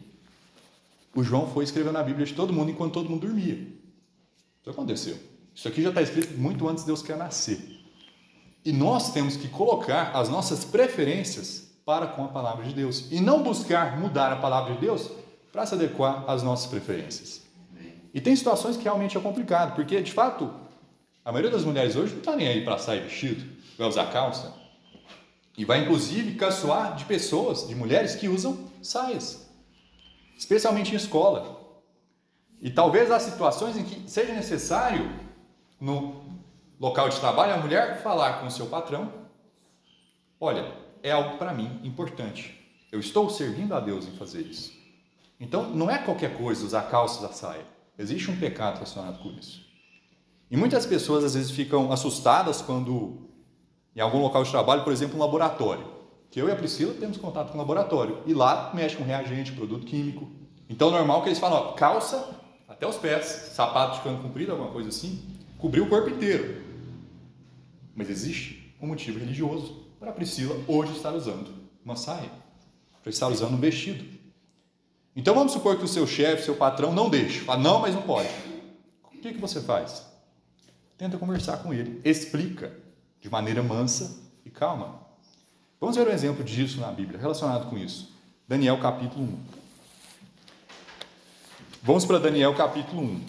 o João foi escrevendo a Bíblia de todo mundo enquanto todo mundo dormia. Isso aconteceu. Isso aqui já está escrito muito antes de Deus quer nascer. E nós temos que colocar as nossas preferências para com a palavra de Deus. E não buscar mudar a palavra de Deus para se adequar às nossas preferências. E tem situações que realmente é complicado, porque, de fato, a maioria das mulheres hoje não está nem aí para sair vestido, vai usar calça. E vai, inclusive, caçoar de pessoas, de mulheres que usam saias, especialmente em escola. E talvez há situações em que seja necessário, no local de trabalho, a mulher falar com o seu patrão: olha, é algo para mim importante. Eu estou servindo a Deus em fazer isso. Então, não é qualquer coisa usar calça, usar saia. Existe um pecado relacionado com isso. E muitas pessoas, às vezes, ficam assustadas quando, em algum local de trabalho, por exemplo, um laboratório, que eu e a Priscila temos contato com o laboratório, e lá mexe com reagente, produto químico. Então, é normal que eles falam: ó, calça até os pés, sapato de cano comprido, alguma coisa assim, cobrir o corpo inteiro. Mas existe um motivo religioso para a Priscila hoje estar usando uma saia, para estar usando um vestido. Então vamos supor que o seu chefe, seu patrão não deixe, fala: não, mas não pode. O que você faz? Tenta conversar com ele, explica de maneira mansa e calma. Vamos ver um exemplo disso na Bíblia, relacionado com isso. Daniel capítulo 1. Vamos para Daniel capítulo 1.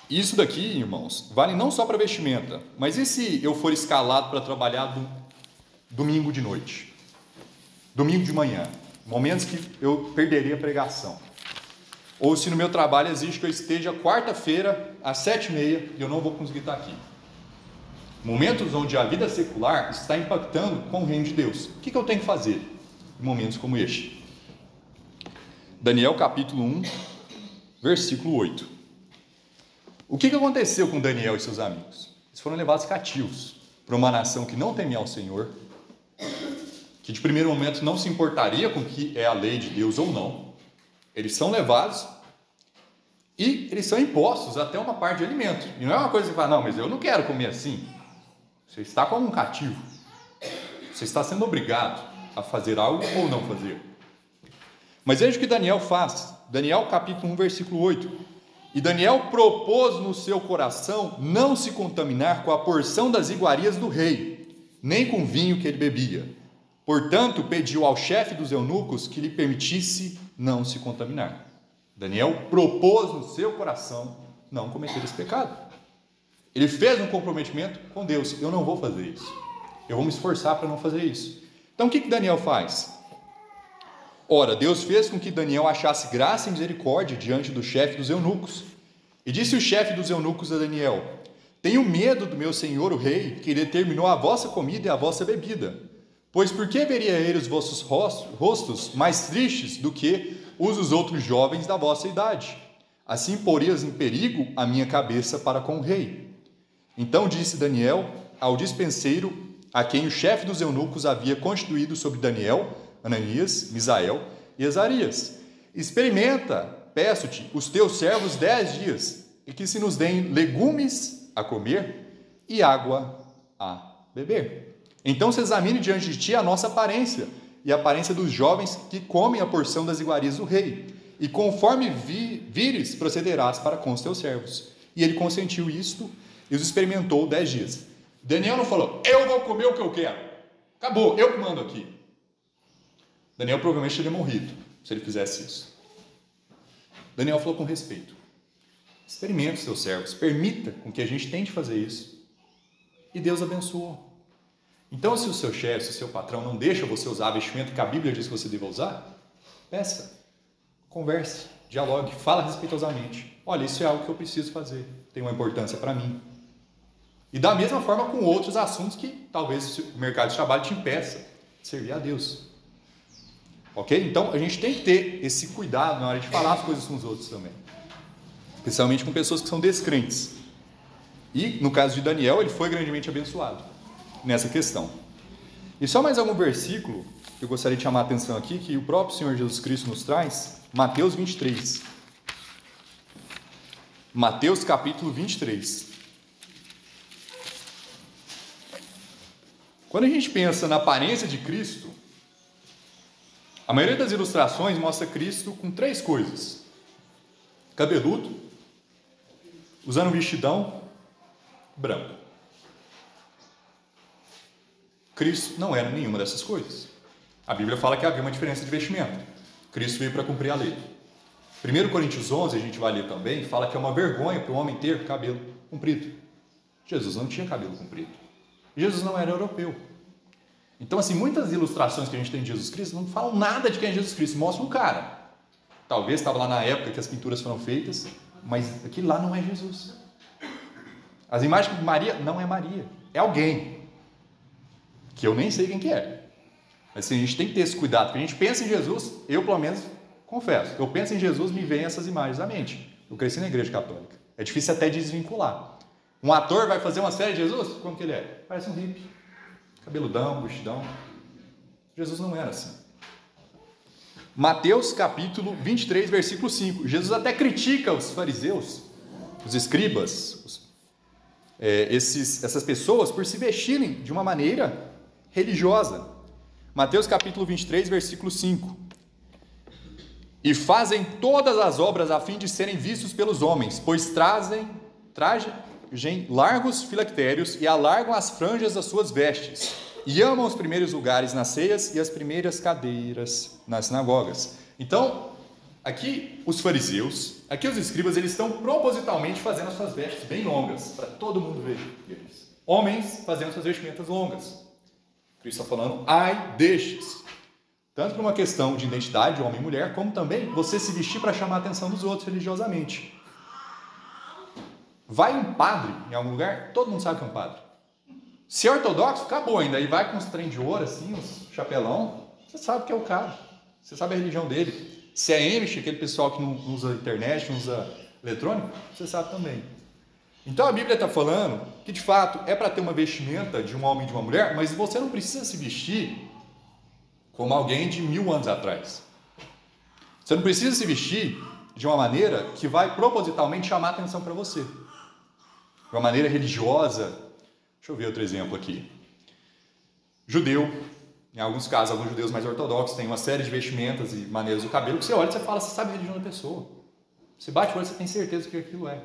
Isso daqui, irmãos, vale não só para vestimenta, mas e se eu for escalado para trabalhar domingo de noite? Domingo de manhã, momentos que eu perderia a pregação. Ou se no meu trabalho exige que eu esteja quarta-feira às 7h30 e eu não vou conseguir estar aqui. Momentos onde a vida secular está impactando com o reino de Deus. O que eu tenho que fazer em momentos como este? Daniel capítulo 1, versículo 8. O que aconteceu com Daniel e seus amigos? Eles foram levados cativos para uma nação que não temia ao Senhor, que de primeiro momento não se importaria com o que é a lei de Deus ou não. Eles são levados e eles são impostos até uma parte de alimento. E não é uma coisa que você fala: não, mas eu não quero comer assim. Você está como um cativo. Você está sendo obrigado a fazer algo ou não fazer. Mas veja o que Daniel faz. Daniel capítulo 1, versículo 8. E Daniel propôs no seu coração não se contaminar com a porção das iguarias do rei, nem com o vinho que ele bebia. Portanto, pediu ao chefe dos eunucos que lhe permitisse não se contaminar. Daniel propôs no seu coração não cometer esse pecado. Ele fez um comprometimento com Deus: eu não vou fazer isso. Eu vou me esforçar para não fazer isso. Então, o que Daniel faz? Ora, Deus fez com que Daniel achasse graça e misericórdia diante do chefe dos eunucos. E disse o chefe dos eunucos a Daniel: tenho medo do meu senhor o rei, que determinou a vossa comida e a vossa bebida. Pois por que veria ele os vossos rostos mais tristes do que os dos outros jovens da vossa idade? Assim porias em perigo a minha cabeça para com o rei. Então disse Daniel ao dispenseiro, a quem o chefe dos eunucos havia constituído sobre Daniel, Ananias, Misael e Azarias: experimenta, peço-te, os teus servos 10 dias, e que se nos deem legumes a comer e água a beber. Então se examine diante de ti a nossa aparência e a aparência dos jovens que comem a porção das iguarias do rei, e conforme vires, procederás para com os teus servos. E ele consentiu isto e os experimentou 10 dias. Daniel não falou: eu vou comer o que eu quero, acabou, eu que mando aqui. Daniel provavelmente teria morrido se ele fizesse isso. Daniel falou com respeito: experimente os seus servos, permita com que a gente tente fazer isso. E Deus abençoou. Então, se o seu chefe, se o seu patrão não deixa você usar a vestimenta que a Bíblia diz que você deva usar, peça, converse, dialogue, fala respeitosamente: olha, isso é algo que eu preciso fazer, tem uma importância para mim. E da mesma forma com outros assuntos que talvez o mercado de trabalho te impeça de servir a Deus. Ok? Então, a gente tem que ter esse cuidado na hora de falar as coisas com os outros também. Especialmente com pessoas que são descrentes. E, no caso de Daniel, ele foi grandemente abençoado nessa questão. E só mais algum versículo que eu gostaria de chamar a atenção aqui, que o próprio Senhor Jesus Cristo nos traz. Mateus 23. Mateus capítulo 23. Quando a gente pensa na aparência de Cristo, a maioria das ilustrações mostra Cristo com 3 coisas: cabeludo, usando um vestidão branco. Cristo não era nenhuma dessas coisas. A Bíblia fala que havia uma diferença de vestimento. Cristo veio para cumprir a lei. 1 Coríntios 11, a gente vai ler também, fala que é uma vergonha para o homem ter cabelo comprido. Jesus não tinha cabelo comprido. Jesus não era europeu. Então, assim, muitas ilustrações que a gente tem de Jesus Cristo não falam nada de quem é Jesus Cristo, mostram um cara. Talvez estava lá na época que as pinturas foram feitas, mas aquilo lá não é Jesus. As imagens de Maria não é Maria, é alguém que eu nem sei quem que é. Mas assim, a gente tem que ter esse cuidado, porque a gente pensa em Jesus, eu pelo menos confesso, eu penso em Jesus, me vem essas imagens à mente. Eu cresci na igreja católica, é difícil até desvincular. Um ator vai fazer uma série de Jesus, como que ele é? Parece um hippie, cabeludão, vestidão. Jesus não era assim. Mateus capítulo 23, versículo 5. Jesus até critica os fariseus, os escribas, essas pessoas por se vestirem de uma maneira religiosa. Mateus capítulo 23, versículo 5. E fazem todas as obras a fim de serem vistos pelos homens, pois tragem largos filactérios e alargam as franjas das suas vestes, e amam os primeiros lugares nas ceias e as primeiras cadeiras nas sinagogas. Então, aqui os fariseus, aqui os escribas, eles estão propositalmente fazendo as suas vestes bem longas, para todo mundo ver eles. Homens fazendo suas vestimentas longas. Cristo está falando, ai destes. Tanto por uma questão de identidade, homem e mulher, como também você se vestir para chamar a atenção dos outros religiosamente. Vai um padre em algum lugar, todo mundo sabe que é um padre. Se é ortodoxo, acabou ainda. Aí vai com os trem de ouro, assim, os chapelão, você sabe que é o cara. Você sabe a religião dele. Se é Amish, aquele pessoal que não usa internet, não usa eletrônico, você sabe também. Então a Bíblia está falando que de fato é para ter uma vestimenta de um homem e de uma mulher, mas você não precisa se vestir como alguém de 1000 anos atrás. Você não precisa se vestir de uma maneira que vai propositalmente chamar atenção para você. De uma maneira religiosa. Deixa eu ver outro exemplo aqui. Judeu, em alguns casos, alguns judeus mais ortodoxos têm uma série de vestimentas e maneiras do cabelo que você olha e você fala, você sabe a religião da pessoa. Você bate o olho e você tem certeza que aquilo é.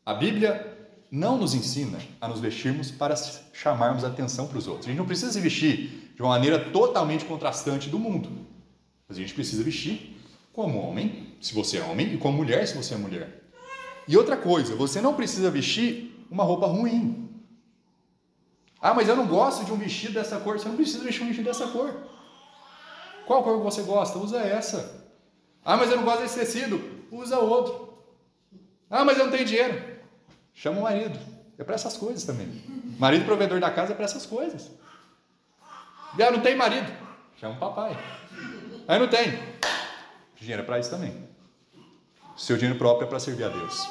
A Bíblia não nos ensina a nos vestirmos para chamarmos atenção para os outros. A gente não precisa se vestir de uma maneira totalmente contrastante do mundo. Mas a gente precisa vestir como homem, se você é homem, e como mulher, se você é mulher. E outra coisa, você não precisa vestir uma roupa ruim. Ah, mas eu não gosto de um vestido dessa cor. Você não precisa vestir um vestido dessa cor. Qual cor você gosta? Usa essa. Ah, mas eu não gosto desse tecido. Usa outro. Ah, mas eu não tenho dinheiro. Chama o marido. É para essas coisas também. Marido provedor da casa é para essas coisas. Ah, não tem marido. Chama o papai. Aí não tem. Dinheiro é para isso também. Seu dinheiro próprio é para servir a Deus.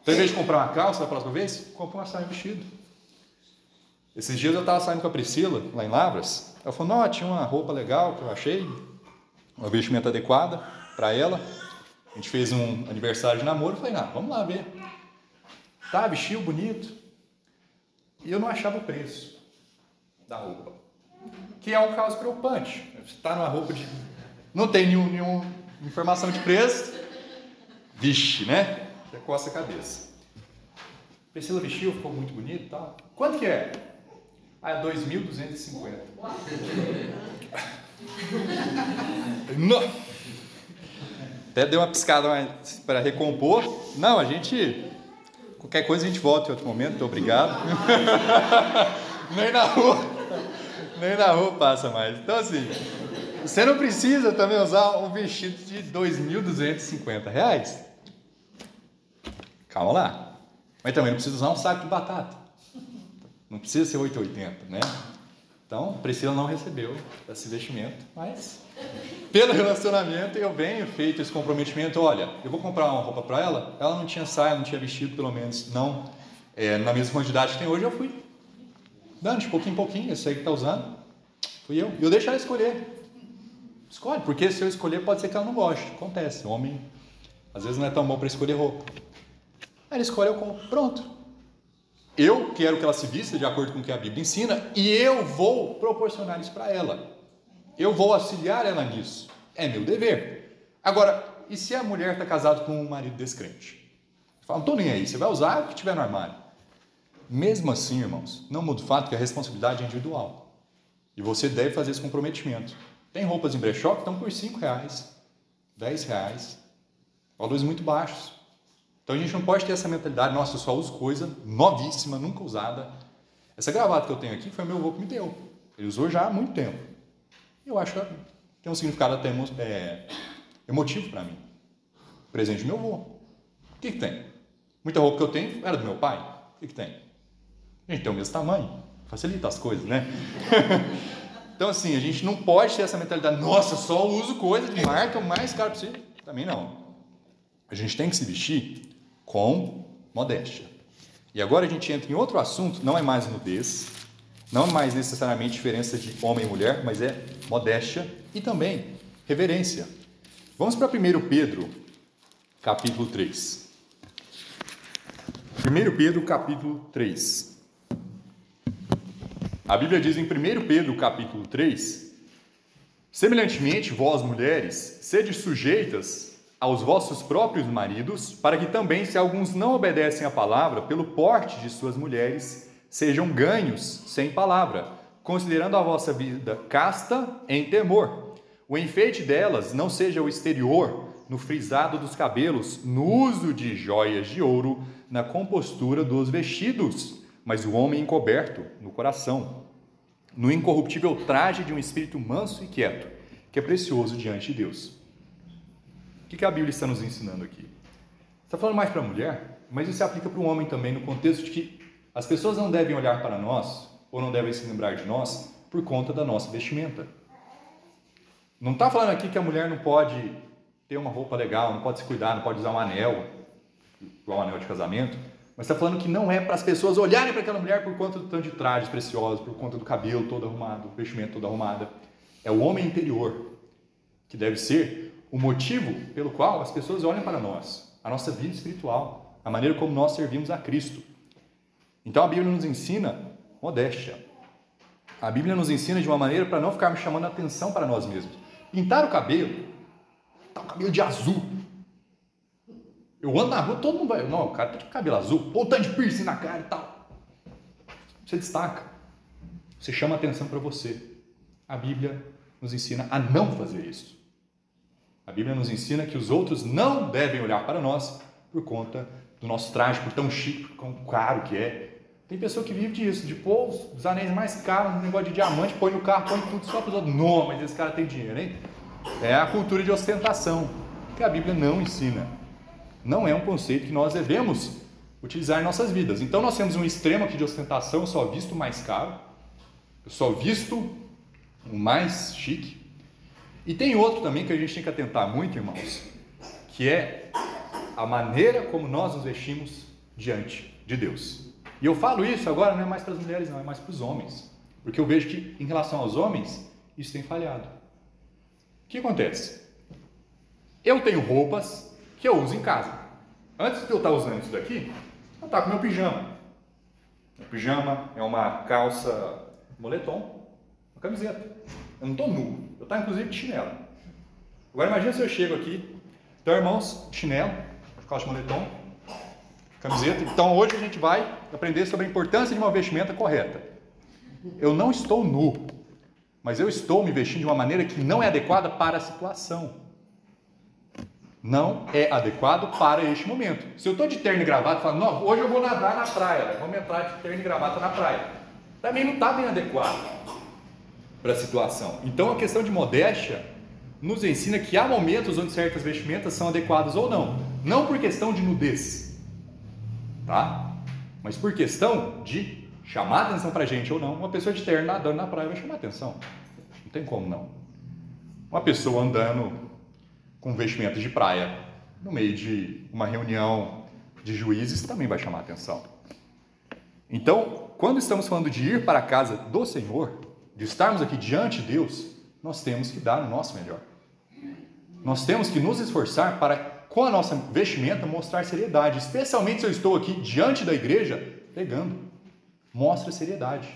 Então, em vez de comprar uma calça da próxima vez, compra uma saia e um vestido. Esses dias eu estava saindo com a Priscila, lá em Lavras. Ela falou, não, tinha uma roupa legal que eu achei, uma vestimenta adequada para ela. A gente fez um aniversário de namoro. Eu falei, vamos lá ver. Tá, vestiu bonito. E eu não achava o preço da roupa. Que é um caso preocupante. Você está numa roupa de... Não tem nenhuma informação de preço. Vixe, né? Você coça a cabeça. Priscila vestiu, ficou muito bonito e tal. Quanto que é? Ah, é 2.250. Não. Até deu uma piscada para recompor. Não, a gente... Qualquer coisa a gente volta em outro momento, muito obrigado. Nem na rua passa mais. Então assim, você não precisa também usar um vestido de R$ 2.250. Calma lá. Mas também não precisa usar um saco de batata. Não precisa ser 8,80, né? Então, Priscila não recebeu esse investimento, mas pelo relacionamento eu venho feito esse comprometimento. Olha, eu vou comprar uma roupa para ela, ela não tinha saia, não tinha vestido, pelo menos não na mesma quantidade que tem hoje, eu fui dando de pouquinho em pouquinho, esse aí que está usando, fui eu. E eu deixo ela escolher. Escolhe, porque se eu escolher pode ser que ela não goste, acontece, homem às vezes não é tão bom para escolher roupa. Aí ela escolhe, eu compro, pronto. Eu quero que ela se vista de acordo com o que a Bíblia ensina e eu vou proporcionar isso para ela. Eu vou auxiliar ela nisso. É meu dever. Agora, e se a mulher está casada com um marido descrente? Fala, não estou nem aí, você vai usar o que tiver no armário. Mesmo assim, irmãos, não muda o fato que a responsabilidade é individual. E você deve fazer esse comprometimento. Tem roupas em brechó que estão por R$5, R$10. valores muito baixos. Então a gente não pode ter essa mentalidade, nossa, eu só uso coisa novíssima, nunca usada. Essa gravata que eu tenho aqui foi meu avô que me deu. Ele usou já há muito tempo. Eu acho que tem um significado até emotivo para mim. Presente do meu avô. O que tem? Muita roupa que eu tenho era do meu pai. O que tem? A gente tem o mesmo tamanho. Facilita as coisas, né? Então, assim, a gente não pode ter essa mentalidade, nossa, só uso coisa de marca mais cara possível. Também não. A gente tem que se vestir com modéstia. E agora a gente entra em outro assunto, não é mais nudez, não é mais necessariamente diferença de homem e mulher, mas é modéstia e também reverência. Vamos para 1 Pedro, capítulo 3. 1 Pedro, capítulo 3. A Bíblia diz em 1 Pedro, capítulo 3, semelhantemente, vós, mulheres, sede sujeitas aos vossos próprios maridos, para que também, se alguns não obedecem à palavra, pelo porte de suas mulheres, sejam ganhos sem palavra, considerando a vossa vida casta em temor. O enfeite delas não seja o exterior, no frisado dos cabelos, no uso de joias de ouro, na compostura dos vestidos, mas o homem encoberto no coração, no incorruptível traje de um espírito manso e quieto, que é precioso diante de Deus. O que a Bíblia está nos ensinando aqui? Está falando mais para a mulher, mas isso se aplica para o homem também, no contexto de que as pessoas não devem olhar para nós, ou não devem se lembrar de nós, por conta da nossa vestimenta. Não está falando aqui que a mulher não pode ter uma roupa legal, não pode se cuidar, não pode usar um anel, igual um anel de casamento, mas está falando que não é para as pessoas olharem para aquela mulher por conta do tanto de trajes preciosos, por conta do cabelo todo arrumado, do vestimento todo arrumado. É o homem interior que deve ser o motivo pelo qual as pessoas olham para nós, a nossa vida espiritual, a maneira como nós servimos a Cristo. Então a Bíblia nos ensina modéstia. A Bíblia nos ensina de uma maneira para não ficarmos chamando a atenção para nós mesmos. Pintar o cabelo, tá o cabelo de azul. Eu ando na rua, todo mundo vai, não, o cara tá de cabelo azul, ou tanto de piercing na cara e tal. Você destaca, você chama a atenção para você. A Bíblia nos ensina a não fazer isso. A Bíblia nos ensina que os outros não devem olhar para nós por conta do nosso traje, por tão chique, por tão caro que é. Tem pessoa que vive disso, de pôr os anéis mais caros, um negócio de diamante, põe no carro, põe tudo só para os outros. Não, mas esse cara tem dinheiro, hein? É a cultura de ostentação, que a Bíblia não ensina. Não é um conceito que nós devemos utilizar em nossas vidas. Então nós temos um extremo aqui de ostentação, eu só visto o mais caro, eu só visto o mais chique. E tem outro também que a gente tem que atentar muito, irmãos, que é a maneira como nós nos vestimos diante de Deus. E eu falo isso agora não é mais para as mulheres, não, é mais para os homens. Porque eu vejo que, em relação aos homens, isso tem falhado. O que acontece? Eu tenho roupas que eu uso em casa. Antes de eu estar usando isso daqui, eu estava com meu pijama. Meu pijama é uma calça moletom, uma camiseta. Eu não estou nu, eu estou inclusive de chinelo. Agora imagina se eu chego aqui, então irmãos, chinelo, calça de moletom, camiseta. Então hoje a gente vai aprender sobre a importância de uma vestimenta correta. Eu não estou nu, mas eu estou me vestindo de uma maneira que não é adequada para a situação. Não é adequado para este momento. Se eu estou de terno e gravata, falo, não, hoje eu vou nadar na praia, vamos entrar de terno e gravata na praia. Também não está bem adequado para a situação. Então a questão de modéstia nos ensina que há momentos onde certas vestimentas são adequadas ou não. Não por questão de nudez, tá? Mas por questão de chamar atenção para a gente ou não. Uma pessoa de terno nadando na praia vai chamar atenção. Não tem como não. Uma pessoa andando com vestimentas de praia no meio de uma reunião de juízes também vai chamar atenção. Então, quando estamos falando de ir para a casa do Senhor, de estarmos aqui diante de Deus, nós temos que dar o nosso melhor. Nós temos que nos esforçar para, com a nossa vestimenta, mostrar seriedade. Especialmente se eu estou aqui diante da igreja, pregando. Mostra seriedade.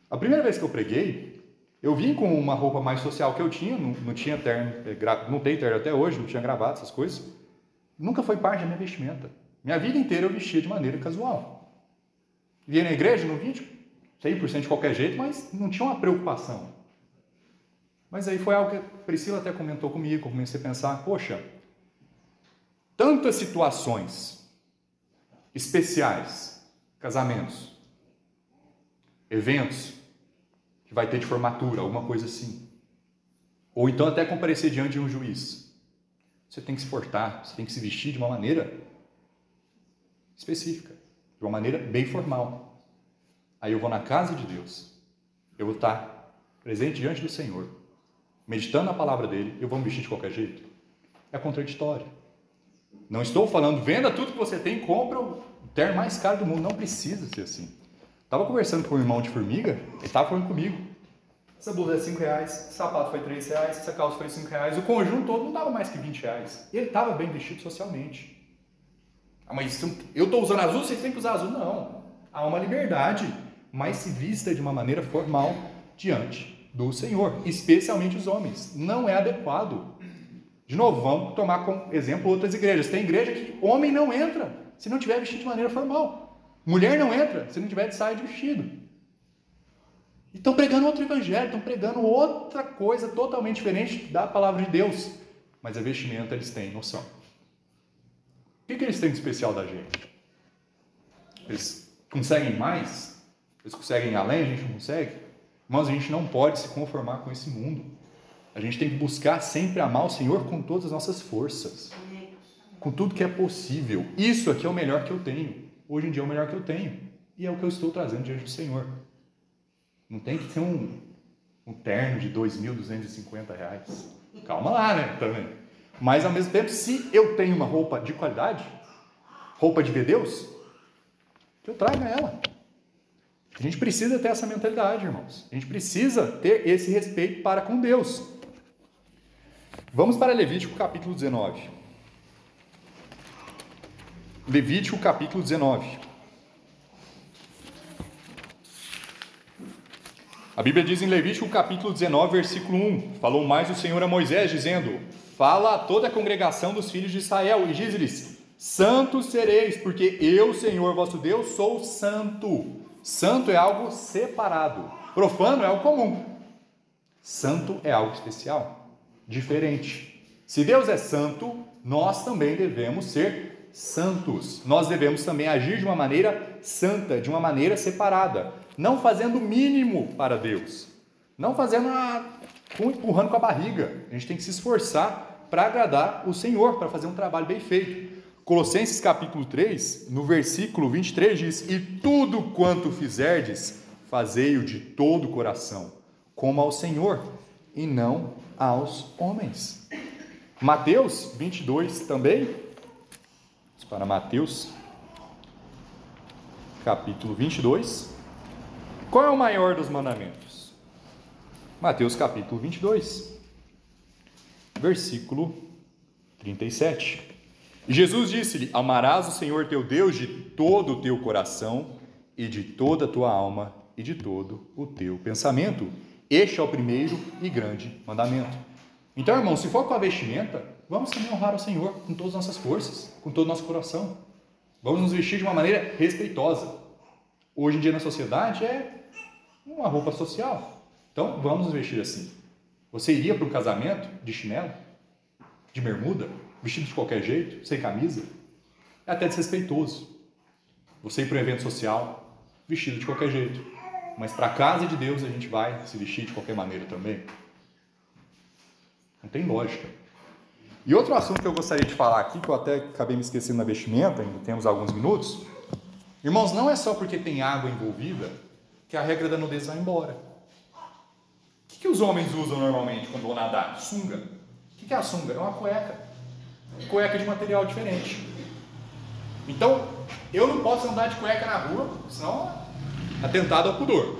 A primeira vez que eu preguei, eu vim com uma roupa mais social que eu tinha, não tinha terno, não tenho terno até hoje, não tinha gravata, essas coisas. Nunca foi parte da minha vestimenta. Minha vida inteira eu vestia de maneira casual. Vinha na igreja, não vinha 100% de qualquer jeito, mas não tinha uma preocupação. Mas aí foi algo que a Priscila até comentou comigo, eu comecei a pensar, poxa, tantas situações especiais, casamentos, eventos, que vai ter de formatura, alguma coisa assim. Ou então até comparecer diante de um juiz. Você tem que se portar, você tem que se vestir de uma maneira específica, de uma maneira bem formal. Aí eu vou na casa de Deus, eu vou estar presente diante do Senhor, meditando na palavra dele, eu vou me vestir de qualquer jeito. É contraditório. Não estou falando, venda tudo que você tem, compra o terno mais caro do mundo. Não precisa ser assim. Estava conversando com um irmão de Formiga, ele estava falando comigo. Essa blusa é R$5, esse sapato foi R$3, essa calça foi R$5, o conjunto todo não dava mais que R$20. Ele estava bem vestido socialmente. Ah, mas eu estou usando azul, vocês têm que usar azul? Não. Há uma liberdade, mas se vista de uma maneira formal diante do Senhor, especialmente os homens. Não é adequado. De novo, vamos tomar como exemplo outras igrejas. Tem igreja que homem não entra se não tiver vestido de maneira formal. Mulher não entra se não tiver de saia de vestido. E estão pregando outro evangelho, estão pregando outra coisa totalmente diferente da palavra de Deus. Mas a vestimenta eles têm noção. O que eles têm de especial da gente? Eles conseguem mais? Eles conseguem ir além? A gente não consegue? Mas a gente não pode se conformar com esse mundo. A gente tem que buscar sempre amar o Senhor com todas as nossas forças. Com tudo que é possível. Isso aqui é o melhor que eu tenho. Hoje em dia é o melhor que eu tenho. E é o que eu estou trazendo diante do Senhor. Não tem que ser um terno de R$2.250. Calma lá, né? Também. Mas ao mesmo tempo, se eu tenho uma roupa de qualidade, roupa de ver Deus, que eu traga ela. A gente precisa ter essa mentalidade, irmãos. A gente precisa ter esse respeito para com Deus. Vamos para Levítico capítulo 19. Levítico capítulo 19. A Bíblia diz em Levítico capítulo 19, versículo 1, falou mais o Senhor a Moisés, dizendo, fala a toda a congregação dos filhos de Israel e diz-lhes, santos sereis, porque eu, Senhor vosso Deus, sou santo. Santo é algo separado, profano é algo comum. Santo é algo especial, diferente. Se Deus é santo, nós também devemos ser santos. Nós devemos também agir de uma maneira santa, de uma maneira separada. Não fazendo o mínimo para Deus. Não fazendo empurrando com a barriga. A gente tem que se esforçar para agradar o Senhor, para fazer um trabalho bem feito. Colossenses capítulo 3, no versículo 23 diz, e tudo quanto fizerdes, fazei-o de todo o coração, como ao Senhor, e não aos homens. Mateus 22 também, vamos para Mateus capítulo 22, qual é o maior dos mandamentos? Mateus capítulo 22, versículo 37. E Jesus disse-lhe, amarás o Senhor teu Deus de todo o teu coração e de toda a tua alma e de todo o teu pensamento. Este é o primeiro e grande mandamento. Então, irmão, se for com a vestimenta, vamos também honrar o Senhor com todas as nossas forças, com todo o nosso coração. Vamos nos vestir de uma maneira respeitosa. Hoje em dia na sociedade é uma roupa social. Então, vamos nos vestir assim. Você iria para um casamento de chinelo, de bermuda, vestido de qualquer jeito, sem camisa? É até desrespeitoso. Você ir para um evento social, vestido de qualquer jeito. Mas para a casa de Deus a gente vai se vestir de qualquer maneira também? Não tem lógica. E outro assunto que eu gostaria de falar aqui, que eu até acabei me esquecendo na vestimenta, ainda temos alguns minutos. Irmãos, não é só porque tem água envolvida que a regra da nudez vai embora. O que os homens usam normalmente quando vão nadar? Sunga. O que é a sunga? É uma cueca. Cueca de material diferente. Então, eu não posso andar de cueca na rua, senão é atentado ao pudor.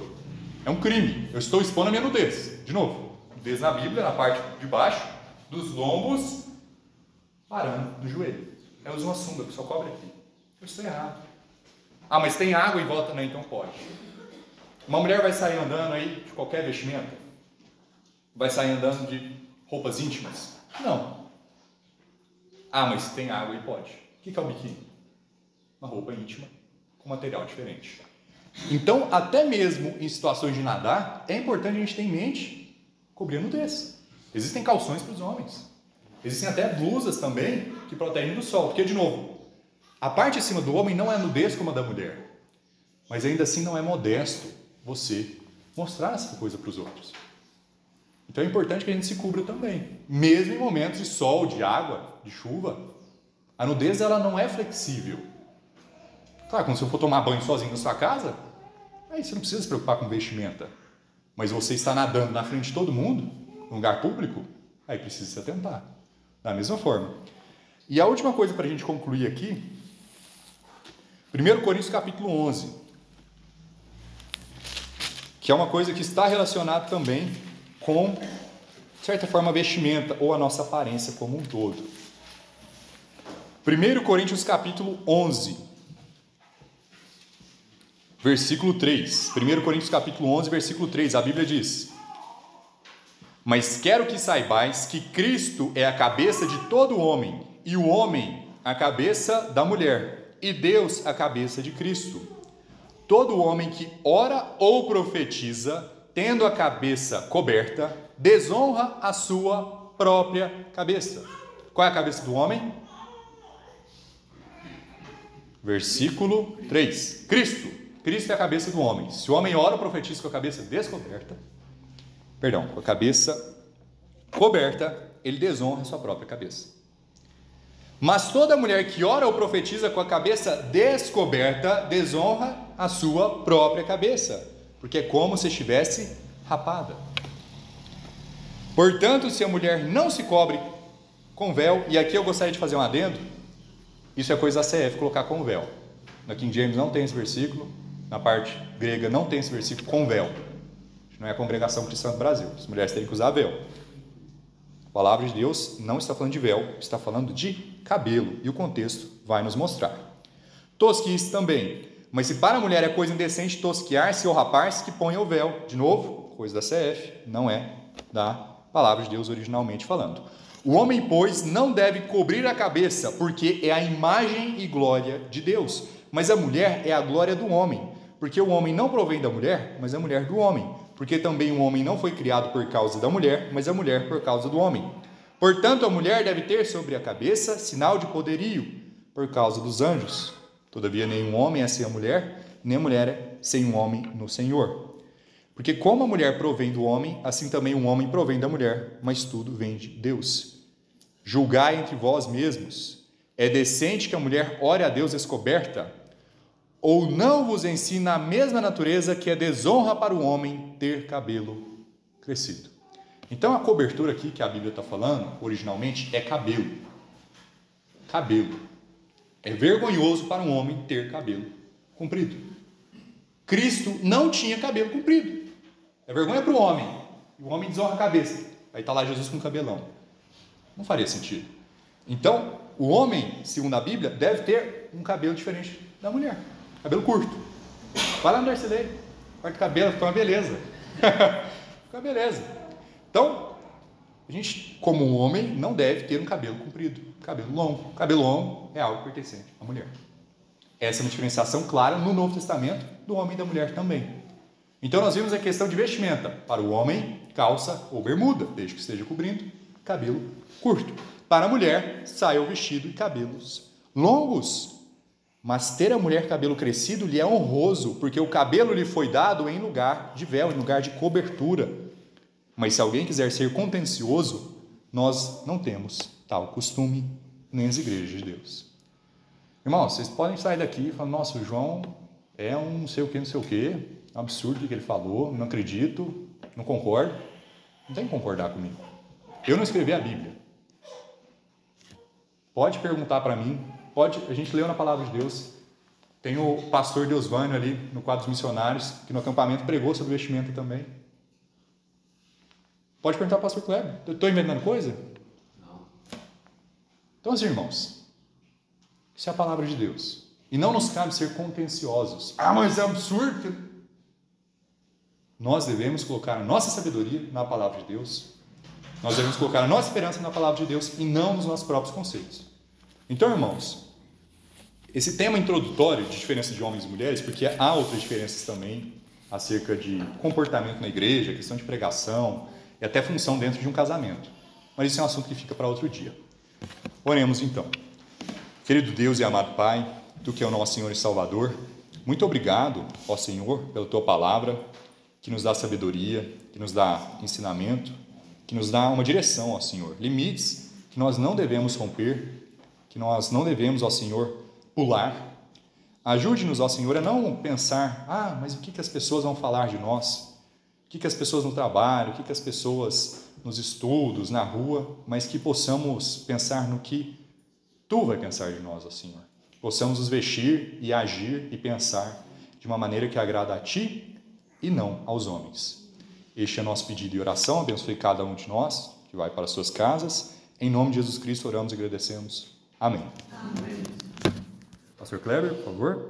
É um crime. Eu estou expondo a minha nudez. De novo, nudez na Bíblia, na parte de baixo, dos lombos, parando do joelho. Eu uso uma sunga que só cobre aqui. Eu estou errado. Ah, mas tem água em volta? Não, então pode. Uma mulher vai sair andando aí de qualquer vestimenta? Vai sair andando de roupas íntimas? Não. Ah, mas tem água e pode. O que é o biquíni? Uma roupa íntima com material diferente. Então, até mesmo em situações de nadar, é importante a gente ter em mente cobrir a nudez. Existem calções para os homens. Existem até blusas também que protegem do sol. Porque, de novo, a parte de cima do homem não é nudez como a da mulher. Mas ainda assim não é modesto você mostrar essa coisa para os outros. Então é importante que a gente se cubra também. Mesmo em momentos de sol, de água, de chuva, a nudez ela não é flexível. Claro, quando você for tomar banho sozinho na sua casa, aí você não precisa se preocupar com vestimenta. Mas você está nadando na frente de todo mundo, num lugar público, aí precisa se atentar. Da mesma forma. E a última coisa para a gente concluir aqui, 1 Coríntios capítulo 11, que é uma coisa que está relacionada também com, de certa forma, a vestimenta ou a nossa aparência como um todo. 1 Coríntios capítulo 11, versículo 3. 1 Coríntios capítulo 11, versículo 3, a Bíblia diz: mas quero que saibais que Cristo é a cabeça de todo homem, e o homem a cabeça da mulher, e Deus a cabeça de Cristo. Todo homem que ora ou profetiza, tendo a cabeça coberta, desonra a sua própria cabeça. Qual é a cabeça do homem? Versículo 3. Cristo. Cristo é a cabeça do homem. Se o homem ora ou profetiza com a cabeça descoberta, com a cabeça coberta, ele desonra a sua própria cabeça. Mas toda mulher que ora ou profetiza com a cabeça descoberta, desonra a sua própria cabeça, porque é como se estivesse rapada. Portanto, se a mulher não se cobre com véu, e aqui eu gostaria de fazer um adendo, isso é coisa da CF, colocar com véu. Na King James não tem esse versículo, na parte grega não tem esse versículo com véu. Não é a congregação cristã do Brasil, as mulheres têm que usar véu. A palavra de Deus não está falando de véu, está falando de cabelo, e o contexto vai nos mostrar. Tosquice também, mas se para a mulher é coisa indecente tosquiar-se ou rapar-se, que ponha o véu. De novo, coisa da CF, não é da palavra de Deus originalmente falando. O homem, pois, não deve cobrir a cabeça, porque é a imagem e glória de Deus, mas a mulher é a glória do homem, porque o homem não provém da mulher, mas a mulher do homem, porque também o homem não foi criado por causa da mulher, mas a mulher por causa do homem. Portanto, a mulher deve ter sobre a cabeça sinal de poderio, por causa dos anjos. Todavia, nenhum homem é sem a mulher, nem a mulher é sem um homem no Senhor. Porque como a mulher provém do homem, assim também o homem provém da mulher, mas tudo vem de Deus. Julgai entre vós mesmos. É decente que a mulher ore a Deus descoberta? Ou não vos ensina a mesma natureza que é desonra para o homem ter cabelo crescido? Então a cobertura aqui que a Bíblia está falando, originalmente, é cabelo. Cabelo. É vergonhoso para um homem ter cabelo comprido. Cristo não tinha cabelo comprido. É vergonha para o homem. E o homem desonra a cabeça. Aí está lá Jesus com cabelão. Não faria sentido. Então, o homem, segundo a Bíblia, deve ter um cabelo diferente da mulher. Cabelo curto. Vai lá no Darcilei. Corta o cabelo, fica uma beleza. Fica uma beleza. Então, a gente, como um homem, não deve ter um cabelo comprido. Cabelo longo. Cabelo longo é algo pertencente à mulher. Essa é uma diferenciação clara no Novo Testamento do homem e da mulher também. Então, nós vimos a questão de vestimenta. Para o homem, calça ou bermuda, desde que esteja cobrindo cabelo curto. Para a mulher, saia ou vestido e cabelos longos. Mas ter a mulher cabelo crescido lhe é honroso, porque o cabelo lhe foi dado em lugar de véu, em lugar de cobertura. Mas se alguém quiser ser contencioso, nós não temos tal costume nem as igrejas de Deus. Irmãos, vocês podem sair daqui e falar: nossa, o João é um não sei o que, é um absurdo o que ele falou, não acredito, não concordo. Não tem que concordar comigo. Eu não escrevi a Bíblia. Pode perguntar para mim, a gente leu na palavra de Deus. Tem o pastor Deusvânio ali no quadro dos missionários, que no acampamento pregou sobre vestimenta também. Pode perguntar ao pastor Kleber. Eu estou inventando coisa? Não. Então, assim, irmãos, isso é a palavra de Deus. E não nos cabe ser contenciosos. Ah, mas é absurdo. Nós devemos colocar a nossa sabedoria na palavra de Deus. Nós devemos colocar a nossa esperança na palavra de Deus e não nos nossos próprios conceitos. Então, irmãos, esse tema introdutório de diferença de homens e mulheres, porque há outras diferenças também acerca de comportamento na igreja, questão de pregação e até função dentro de um casamento. Mas isso é um assunto que fica para outro dia. Oremos então. Querido Deus e amado Pai, Tu que é o nosso Senhor e Salvador, muito obrigado, ó Senhor, pela Tua palavra, que nos dá sabedoria, que nos dá ensinamento, que nos dá uma direção, ó Senhor, limites que nós não devemos romper, que nós não devemos, ó Senhor, pular. Ajude-nos, ó Senhor, a não pensar, mas o que as pessoas vão falar de nós? O que as pessoas no trabalho, o que as pessoas nos estudos, na rua, mas que possamos pensar no que Tu vai pensar de nós, ó Senhor. Possamos nos vestir e agir e pensar de uma maneira que agrada a Ti e não aos homens. Este é nosso pedido e oração. Abençoe cada um de nós que vai para as suas casas. Em nome de Jesus Cristo oramos e agradecemos. Amém. Amém. Pastor Kleber, por favor.